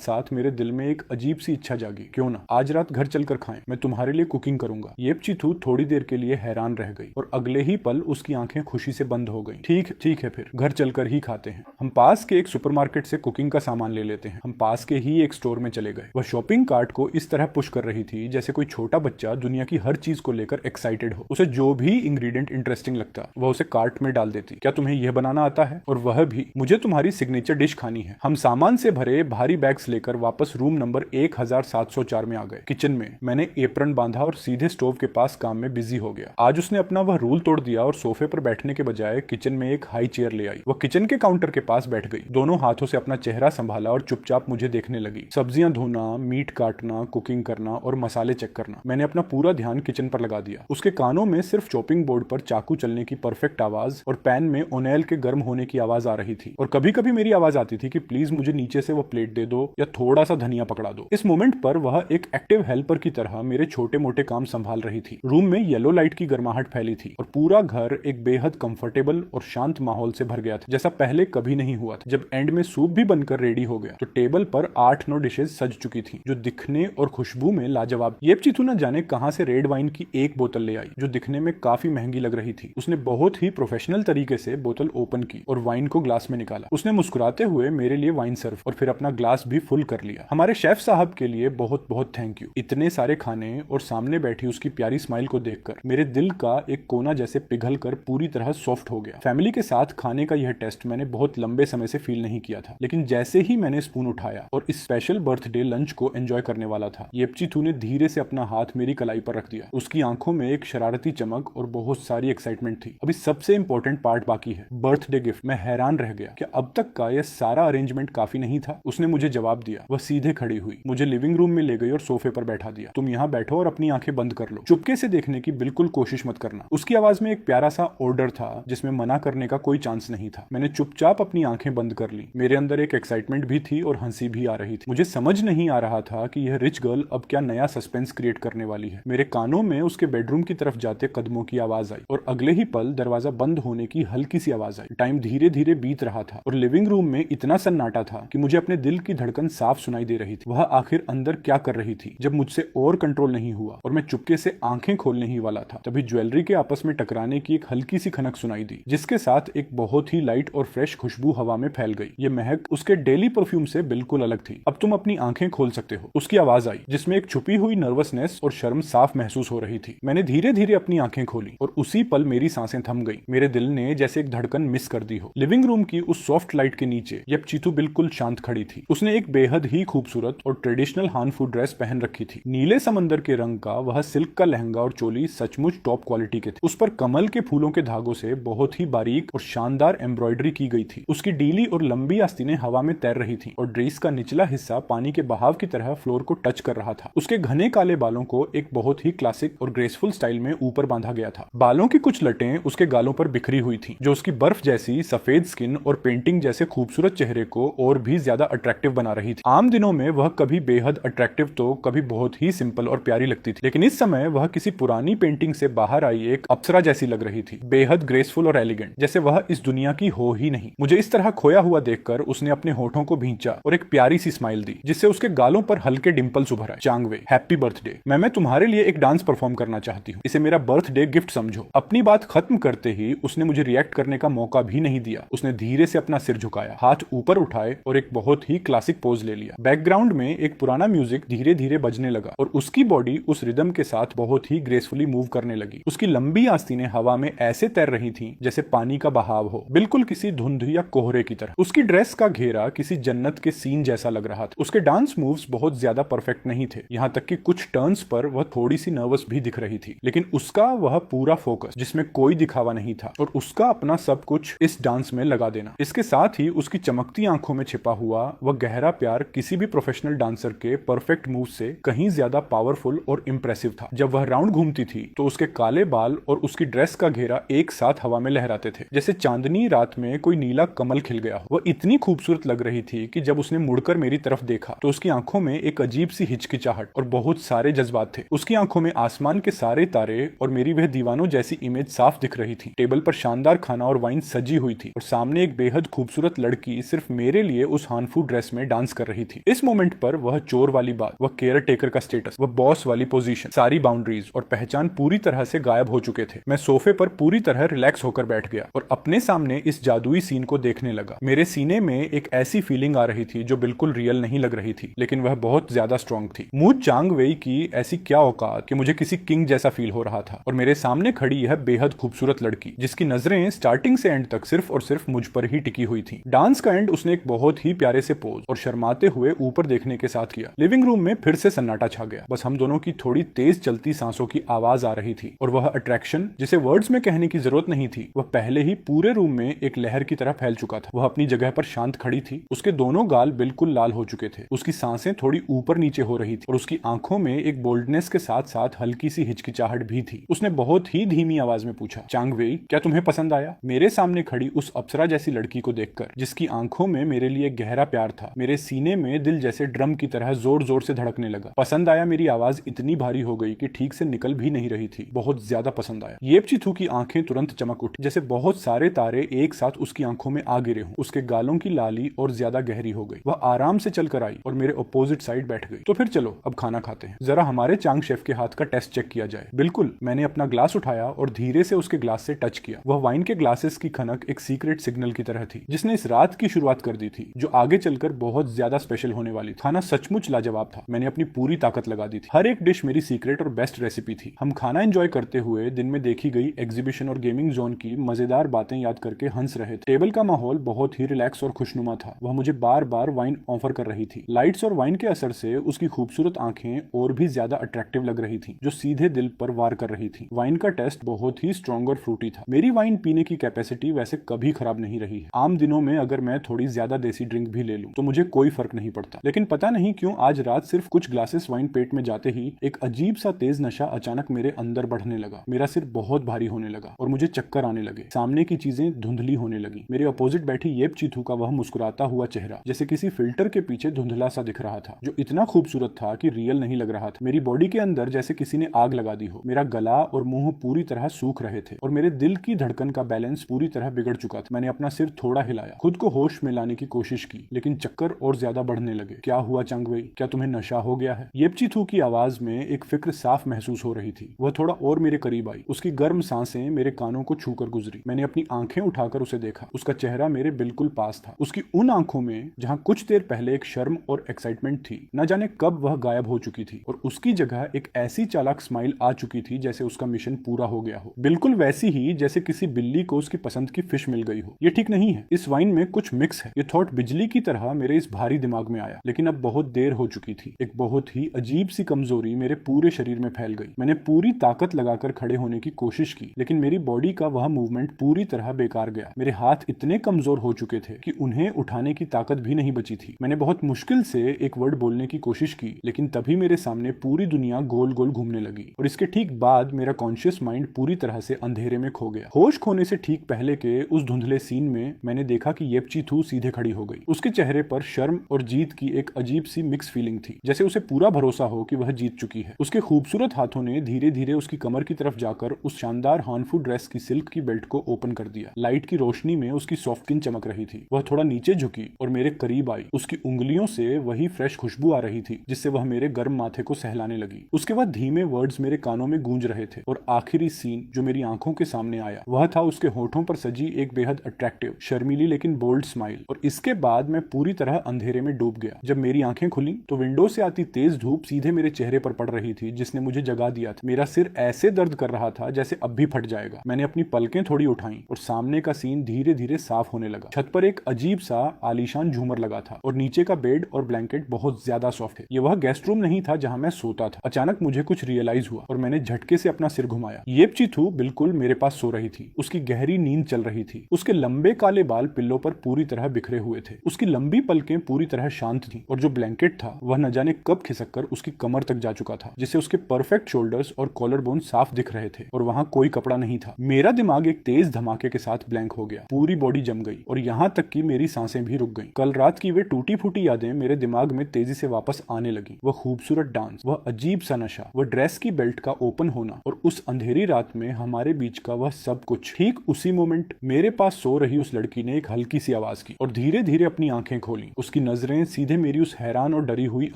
साथ मेरे दिल में एक अजीब सी इच्छा जागी, क्यों ना आज रात घर चलकर खाएं, मैं तुम्हारे लिए कुकिंग करूंगा। येपचीथू थोड़ी देर के लिए हैरान रह गई और अगले ही पल उसकी आंखें खुशी से बंद हो गईं। ठीक है, फिर घर चलकर ही खाते हैं। हम पास के एक सुपरमार्केट से कुकिंग का सामान ले लेते हैं। हम पास के ही एक स्टोर में चले गए। वह शॉपिंग कार्ट को इस तरह पुश कर रही थी जैसे कोई छोटा बच्चा दुनिया की हर चीज को लेकर एक्साइटेड हो। उसे जो भी इंग्रेडिएंट इंटरेस्टिंग लगता वह उसे कार्ट में डाल देती। क्या तुम्हें यह बनाना आता है? और वह भी, मुझे तुम्हारी सिग्नेचर डिश खानी है। हम सामान से भरे भारी बैग्स लेकर वापस रूम नंबर 1704 में आ गए। किचन में मैंने एप्रन बांधा और सीधे स्टोव के पास काम में बिजी हो गया। आज उसने अपना वह रूल तोड़ दिया और सोफे पर बैठने के बजाय किचन में एक हाई चेयर ले आई। वह किचन के काउंटर के पास बैठ गई, दोनों हाथों से अपना चेहरा संभाला और चुपचाप मुझे देखने लगी। सब्जियां धोना, मीट काटना, कुकिंग करना और मसाले चेक करना, मैंने अपना पूरा ध्यान किचन पर लगा दिया। उसके कानों में सिर्फ चॉपिंग बोर्ड पर चाकू चलने की परफेक्ट आवाज और पैन में ओनेल के गर्म होने की आवाज आ रही थी, और कभी कभी मेरी आवाज आती थी कि प्लीज मुझे नीचे से वो प्लेट दे दो या थोड़ा सा धनिया पकड़ा दो। इस मोमेंट पर वह एक एक्टिव हेल्पर की तरह मेरे छोटे मोटे काम संभाल रही थी। रूम में येलो लाइट की गर्माहट फैली थी और पूरा घर एक बेहद कंफर्टेबल और शांत माहौल से भर गया था, जैसा पहले कभी नहीं हुआ था। जब एंड में सूप भी बनकर रेडी हो गया तो टेबल पर 8-9 डिशेज सज चुकी थी, जो दिखने और खुशबू में लाजवाब। येपचीथू न जाने कहां से रेड वाइन की एक बोतल ले आई, जो दिखने में काफी महंगी लग रही थी। उसने बहुत ही प्रोफेशनल तरीके से बोतल ओपन की और वाइन को ग्लास में निकाला। उसने मुस्कुराते हुए मेरे लिए वाइन सर्व और फिर अपना ग्लास भी फुल कर लिया। हमारे शेफ साहब के लिए बहुत बहुत थैंक यू। इतने सारे खाने और सामने बैठी उसकी प्यारी स्माइल को देखकर मेरे दिल का एक कोना जैसे पिघल कर पूरी तरह सॉफ्ट हो गया। फैमिली के साथ खाने का यह टेस्ट मैंने बहुत लंबे समय से फील नहीं किया था, लेकिन जैसे ही मैंने स्पून उठाया और इस स्पेशल बर्थडे लंच को एंजॉय करने वाला था, येपचीथू ने धीरे से अपना हाथ मेरी कलाई पर रख दिया। उसकी आंखों में एक शरारती चमक और बहुत सारी एक्साइटमेंट थी। अभी सबसे इंपॉर्टेंट पार्ट बाकी है, बर्थडे गिफ्ट। मैं हैरान रह गया, क्या अब तक का यह सारा अरेंजमेंट काफी नहीं था? उसने मुझे जवाब दिया। वह सीधे खड़ी हुई, मुझे लिविंग रूम में ले गई और सोफे पर बैठा दिया। तुम यहाँ बैठो और अपनी आंखें बंद कर लो, चुपके से देखने की बिल्कुल कोशिश मत करना। उसकी आवाज में एक प्यारा सा ऑर्डर था जिसमें मना करने का कोई चांस नहीं था। मैंने चुपचाप अपनी आंखें बंद कर ली। मेरे अंदर एक एक्साइटमेंट भी थी और हंसी भी आ रही थी। मुझे समझ नहीं आ रहा था कि यह रिच गर्ल अब क्या नया सस्पेंस क्रिएट करने वाली है। मेरे कानों में उसके बेडरूम की तरफ जाते कदमों की आवाज आई और अगले ही पल दरवाजा बंद होने की हल्की सी आवाज आई। टाइम धीरे धीरे बीत रहा था और लिविंग रूम में इतना सन्नाटा था कि मुझे अपने दिल की धड़कन साफ सुनाई दे रही थी। वह आखिर अंदर क्या कर रही थी? जब मुझसे और कंट्रोल नहीं हुआ और मैं चुपके से आंखें खोलने ही वाला था, तभी ज्वेलरी के आपस में टकराने की एक हल्की सी खनक सुनाई दी, जिसके साथ एक बहुत ही लाइट और फ्रेश खुशबू हवा में फैल गई। ये महक उसके डेली परफ्यूम से बिल्कुल अलग थी। अब तुम अपनी आंखें खोल सकते हो, उसकी आवाज आई, जिसमें एक छुपी हुई नर्वसनेस और शर्म साफ महसूस हो रही थी। मैंने धीरे धीरे अपनी आंखें खोली और उसी पल मेरी सांसें थम गई। मेरे दिल ने जैसे एक धड़कन मिस कर दी हो। लिविंग रूम की उस सॉफ्ट लाइट के नीचे येपचीथू बिल्कुल शांत खड़ी थी। उसने एक बेहद ही खूबसूरत और ट्रेडिशनल हानफू ड्रेस पहन रखी थी। नीले समंदर के रंग का वह सिल्क का लहंगा और चोली सचमुच टॉप क्वालिटी के थे। उस पर कमल के फूलों के धागों से बहुत ही बारीक और शानदार एम्ब्रॉयडरी की गई थी। उसकी डीली और लंबी आस्तीनें हवा में तैर रही थी और ड्रेस का निचला हिस्सा पानी के बहाव की तरह फ्लोर को टच कर रहा था। उसके घने काले बालों को एक बहुत ही क्लासिक और ग्रेसफुल स्टाइल में ऊपर बांधा गया था। बालों की कुछ लटें उसके गालों पर बिखरी हुई थी, जो उसकी बर्फ जैसी सफेद स्किन और पेंटिंग जैसे खूबसूरत चेहरे को और भी ज्यादा अट्रैक्टिव बना रही थी। आम दिनों में वह कभी बेहद अट्रैक्टिव तो कभी बहुत ही सिंपल और प्यारी लगती थी, लेकिन इस समय वह किसी पुरानी पेंटिंग से बाहर आई एक अप्सरा जैसी लग रही थी, बेहद ग्रेसफुल और एलिगेंट, जैसे वह इस दुनिया की हो ही नहीं। मुझे इस तरह खोया हुआ देखकर उसने अपने होठों को भींचा और एक प्यारी सी स्माइल दी, जिससे उसके गालों पर हल्के डिंपल्स उभर आए। चांगवे, हैप्पी बर्थडे। मैं तुम्हारे लिए एक डांस परफॉर्म करना चाहती हूँ, इसे मेरा बर्थडे गिफ्ट समझो। अपनी बात खत्म करते ही उसने मुझे रिएक्ट करने का मौका भी नहीं दिया। उसने धीरे से अपना सिर झुकाया, हाथ ऊपर उठाए और एक बहुत ही क्लासिक पोज ले लिया। बैकग्राउंड में एक पुराना म्यूजिक धीरे धीरे बजने लगा और उसकी बॉडी उस रिदम के साथ बहुत ही ग्रेसफुली मूव करने लगी। उसकी लंबी आस्तीनें हवा में ऐसे तैर रही थीं जैसे पानी का बहाव हो, बिल्कुल किसी धुंध या कोहरे की तरह। उसकी ड्रेस का घेरा किसी जन्नत के सीन जैसा लग रहा था। उसके डांस मूव्स बहुत ज्यादा परफेक्ट नहीं थे, यहाँ तक कि कुछ टर्न्स पर वह थोड़ी सी नर्वस भी दिख रही थी, लेकिन उसका वह पूरा फोकस, जिसमें कोई दिखावा नहीं था, और उसका अपना सब कुछ इस डांस में लगा देना। इसके साथ ही उसकी चमकती आंखों में छिपा हुआ वह गहरा प्यार किसी किसी भी प्रोफेशनल डांसर के परफेक्ट मूव से कहीं ज्यादा पावरफुल और इम्प्रेसिव था। जब वह राउंड घूमती थी तो उसके काले बाल और उसकी ड्रेस का घेरा एक साथ हवा में लहराते थे, जैसे चांदनी रात में कोई नीला कमल खिल गया हो। वह इतनी खूबसूरत लग रही थी कि जब उसने मुड़कर मेरी तरफ देखा तो उसकी आंखों में एक अजीब सी हिचकिचाहट और बहुत सारे जज्बात थे। उसकी आंखों में आसमान के सारे तारे और मेरी वह दीवानों जैसी इमेज साफ दिख रही थी। टेबल पर शानदार खाना और वाइन सजी हुई थी और सामने एक बेहद खूबसूरत लड़की सिर्फ मेरे लिए उस हानफू ड्रेस में डांस कर रही थी। इस मोमेंट पर वह चोर वाली बात, वह केयर टेकर का स्टेटस, वह बॉस वाली पोजीशन, सारी बाउंड्रीज और पहचान पूरी तरह से गायब हो चुके थे। मैं सोफे पर पूरी तरह रिलैक्स होकर बैठ गया और अपने सामने इस जादुई सीन को देखने लगा। मेरे सीने में एक ऐसी फीलिंग आ रही थी जो बिल्कुल रियल नहीं लग रही थी, लेकिन वह बहुत ज्यादा स्ट्रांग थी। मू चांग वेई की ऐसी क्या औकात कि मुझे किसी किंग जैसा फील हो रहा था। और मेरे सामने खड़ी यह बेहद खूबसूरत लड़की जिसकी नजरें स्टार्टिंग से एंड तक सिर्फ और सिर्फ मुझ पर ही टिकी हुई थी। डांस का एंड उसने एक बहुत ही प्यारे से पोज और शर्माते हुए ऊपर देखने के साथ किया। लिविंग रूम में फिर से सन्नाटा छा गया। बस हम दोनों की थोड़ी तेज चलती सांसों की आवाज आ रही थी और वह अट्रैक्शन जिसे वर्ड्स में कहने की जरूरत नहीं थी, वह पहले ही पूरे रूम में एक लहर की तरह फैल चुका था। वह अपनी जगह पर शांत खड़ी थी। उसके दोनों गाल बिल्कुल लाल हो चुके थे। उसकी सांसें थोड़ी ऊपर नीचे हो रही थी और उसकी आंखों में एक बोल्डनेस के साथ साथ हल्की सी हिचकिचाहट भी थी। उसने बहुत ही धीमी आवाज में पूछा, चांग वेई, क्या तुम्हें पसंद आया? मेरे सामने खड़ी उस अप्सरा जैसी लड़की को देखकर, जिसकी आंखों में मेरे लिए गहरा प्यार था, मेरे सीने में दिल जैसे ड्रम की तरह जोर जोर से धड़कने लगा। पसंद आया? मेरी आवाज इतनी भारी हो गई कि ठीक से निकल भी नहीं रही थी। बहुत ज्यादा पसंद आया। येपचिथू की आंखें तुरंत चमक उठी, जैसे बहुत सारे तारे एक साथ उसकी आंखों में आ गिरे हों। उसके गालों की लाली और ज्यादा गहरी हो गई। वह आराम से चलकर आई और मेरे अपोजिट साइड बैठ गई। तो फिर चलो अब खाना खाते हैं। जरा हमारे चांग शेफ के हाथ का टेस्ट चेक किया जाए। बिल्कुल। मैंने अपना ग्लास उठाया और धीरे से उसके ग्लास से टच किया। वह वाइन के ग्लासेस की खनक एक सीक्रेट सिग्नल की तरह थी जिसने इस रात की शुरुआत कर दी थी, जो आगे चलकर बहुत ज्यादा स्पेशल होने वाली थी। खाना सचमुच लाजवाब था। मैंने अपनी पूरी ताकत लगा दी थी। हर एक डिश मेरी सीक्रेट और बेस्ट रेसिपी थी। हम खाना एंजॉय करते हुए दिन में देखी गई एग्जीबिशन और गेमिंग जोन की मजेदार बातें याद करके हंस रहे थे। टेबल का माहौल बहुत ही रिलैक्स और खुशनुमा था। वह मुझे बार बार वाइन ऑफर कर रही थी। लाइट्स और वाइन के असर से उसकी खूबसूरत आंखें और भी ज्यादा अट्रैक्टिव लग रही थी, जो सीधे दिल पर वार कर रही थी। वाइन का टेस्ट बहुत ही स्ट्रॉन्ग और फ्रूटी था। मेरी वाइन पीने की कैपेसिटी वैसे कभी खराब नहीं रही है। आम दिनों में अगर मैं थोड़ी ज्यादा देसी ड्रिंक भी ले लूं तो मुझे कोई फर्क नहीं पड़ता, लेकिन पता नहीं क्यों आज रात सिर्फ कुछ ग्लासेस वाइन पेट में जाते ही एक अजीब सा तेज नशा अचानक मेरे अंदर बढ़ने लगा। मेरा सिर बहुत भारी होने लगा और मुझे चक्कर आने लगे। सामने की चीजें धुंधली होने लगी। मेरे अपोजिट बैठी येपचिथू का वह मुस्कुराता हुआ चेहरा जैसे किसी फिल्टर के पीछे धुंधला सा दिख रहा था, जो इतना खूबसूरत था कि रियल नहीं लग रहा था। मेरी बॉडी के अंदर जैसे किसी ने आग लगा दी हो। मेरा गला और मुंह पूरी तरह सूख रहे थे और मेरे दिल की धड़कन का बैलेंस पूरी तरह बिगड़ चुका था। मैंने अपना सिर थोड़ा हिलाया, खुद को होश में लाने की कोशिश की, लेकिन चक्कर और ज्यादा बढ़ने लगे। क्या हुआ चांग वेई? क्या तुम्हें नशा हो गया है? येपचिथू की आवाज में एक फिक्र साफ महसूस हो रही थी। वह थोड़ा और मेरे करीब आई। उसकी गर्म सांसें मेरे कानों को छूकर गुजरी। मैंने अपनी आंखें उठाकर उसे देखा। उसका चेहरा मेरे बिल्कुल पास था। उसकी उन आंखों में जहां कुछ देर पहले एक शर्म और एक्साइटमेंट थी, न जाने कब वह गायब हो चुकी थी और उसकी जगह एक ऐसी चालाक स्माइल आ चुकी थी जैसे उसका मिशन पूरा हो गया हो। बिल्कुल वैसी ही जैसे किसी बिल्ली को उसकी पसंद की फिश मिल गई हो। ये ठीक नहीं है, इस वाइन में कुछ मिक्स है। ये थॉट बिजली की तरह मेरे इस भारी दिमाग में आया, लेकिन अब बहुत देर हो चुकी थी। एक बहुत ही अजीब सी कमजोरी मेरे पूरे शरीर में फैल गई। मैंने पूरी ताकत लगाकर खड़े होने की कोशिश की, लेकिन मेरी बॉडी का वह मूवमेंट पूरी तरह बेकार गया। मेरे हाथ इतने कमजोर हो चुके थे कि उन्हें उठाने की ताकत भी नहीं बची थी। मैंने बहुत मुश्किल से एक वर्ड बोलने की कोशिश की, लेकिन तभी मेरे सामने पूरी दुनिया गोल गोल घूमने लगी और इसके ठीक बाद मेरा कॉन्शियस माइंड पूरी तरह से अंधेरे में खो गया। होश खोने से ठीक पहले के उस धुंधले सीन में मैंने देखा कि येपचिथू सीधे खड़ी हो गई। उसके चेहरे पर शर्म और जीत की एक अजीब सी मिक्स फीलिंग थी, जैसे उसे पूरा भरोसा हो कि वह जीत चुकी है। उसके खूबसूरत हाथों ने धीरे धीरे उसकी कमर की तरफ जाकर उस शानदार हानफू ड्रेस की सिल्क की बेल्ट को ओपन कर दिया। लाइट की रोशनी में उसकी सॉफ्ट स्किन चमक रही थी। वह थोड़ा नीचे झुकी और मेरे करीब आई। उसकी उंगलियों से वही फ्रेश खुशबू आ रही थी जिससे वह मेरे गर्म माथे को सहलाने लगी। उसके बाद धीमे वर्ड्स मेरे कानों में गूंज रहे थे और आखिरी सीन जो मेरी आंखों के सामने आया वह था उसके होठों पर सजी एक बेहद अट्रैक्टिव, शर्मीली लेकिन बोल्ड स्माइल। और इसके बाद मैं पूरी तरह अंधेरे में डूब गया। जब मेरी आंखें खुली तो विंडो से आती तेज धूप सीधे मेरे चेहरे पर पड़ रही थी, जिसने मुझे जगा दिया था। मेरा सिर ऐसे दर्द कर रहा था जैसे अब भी फट जाएगा। मैंने अपनी पलकें थोड़ी उठाई और सामने का सीन धीरे धीरे साफ होने लगा। छत पर एक अजीब सा आलीशान झूमर लगा था और नीचे का बेड और ब्लैंकेट बहुत ज्यादा सॉफ्ट है। ये वह गेस्ट रूम नहीं था जहां मैं सोता था। अचानक मुझे कुछ रियलाइज हुआ और मैंने झटके से अपना सिर घुमाया। येपचिथू बिल्कुल मेरे पास सो रही थी। उसकी गहरी नींद चल रही थी। उसके लंबे काले बाल पिल्लों पर पूरी तरह बिखरे हुए थे। उसकी लंबी पलकें पूरी तरह शांत थी और जो ब्लैंकेट था वह न जाने कब खिसक कर उसकी कमर तक जा चुका था, जिससे उसके परफेक्ट शोल्डर्स और कॉलर बोन साफ दिख रहे थे और वहां कोई कपड़ा नहीं था। मेरा दिमाग एक तेज धमाके के साथ ब्लैंक हो गया, पूरी बॉडी जम गई और यहाँ तक कि मेरी सांसें भी रुक गईं। कल रात की वे टूटी फूटी यादें मेरे दिमाग में तेजी से वापस आने लगी। वह खूबसूरत डांस, वह अजीब सा नशा, वह ड्रेस की बेल्ट का ओपन होना और उस अंधेरी रात में हमारे बीच का वह सब कुछ। ठीक उसी मोमेंट मेरे पास सो रही उस लड़की ने एक हल्की सी आवाज की और धीरे धीरे अपनी आंखें खोली। उसकी नजरें सीधे मेरी उस हैरान और डरी हुई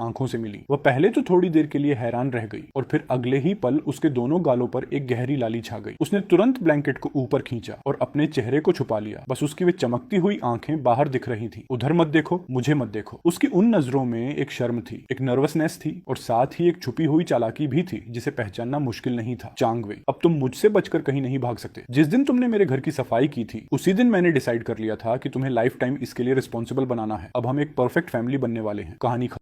आंखों से मिली। वह पहले तो थोड़ी देर के लिए हैरान रह गई और फिर अगले ही पल उसके दोनों गालों पर एक गहरी लाली छा गई। उसने तुरंत ब्लैंकेट को ऊपर खींचा और अपने चेहरे को छुपा लिया। बस उसकी वे चमकती हुई आंखें बाहर दिख रही थी। उधर मत देखो, मुझे मत देखो। उसकी उन नजरों में एक शर्म थी, एक नर्वसनेस थी और साथ ही एक छुपी हुई चालाकी भी थी जिसे पहचानना मुश्किल नहीं था। चांगवे, अब तुम मुझसे बचकर कहीं नहीं भाग सकते। जिस दिन तुमने मेरे घर की सफाई की थी उसी दिन मैंने डिसाइड कर लिया था कि तुम्हें लाइफ टाइम इसके लिए रिस्पॉन्सिबल बनाना है। अब हम एक परफेक्ट फैमिली बनने वाले हैं। कहानी खत्म।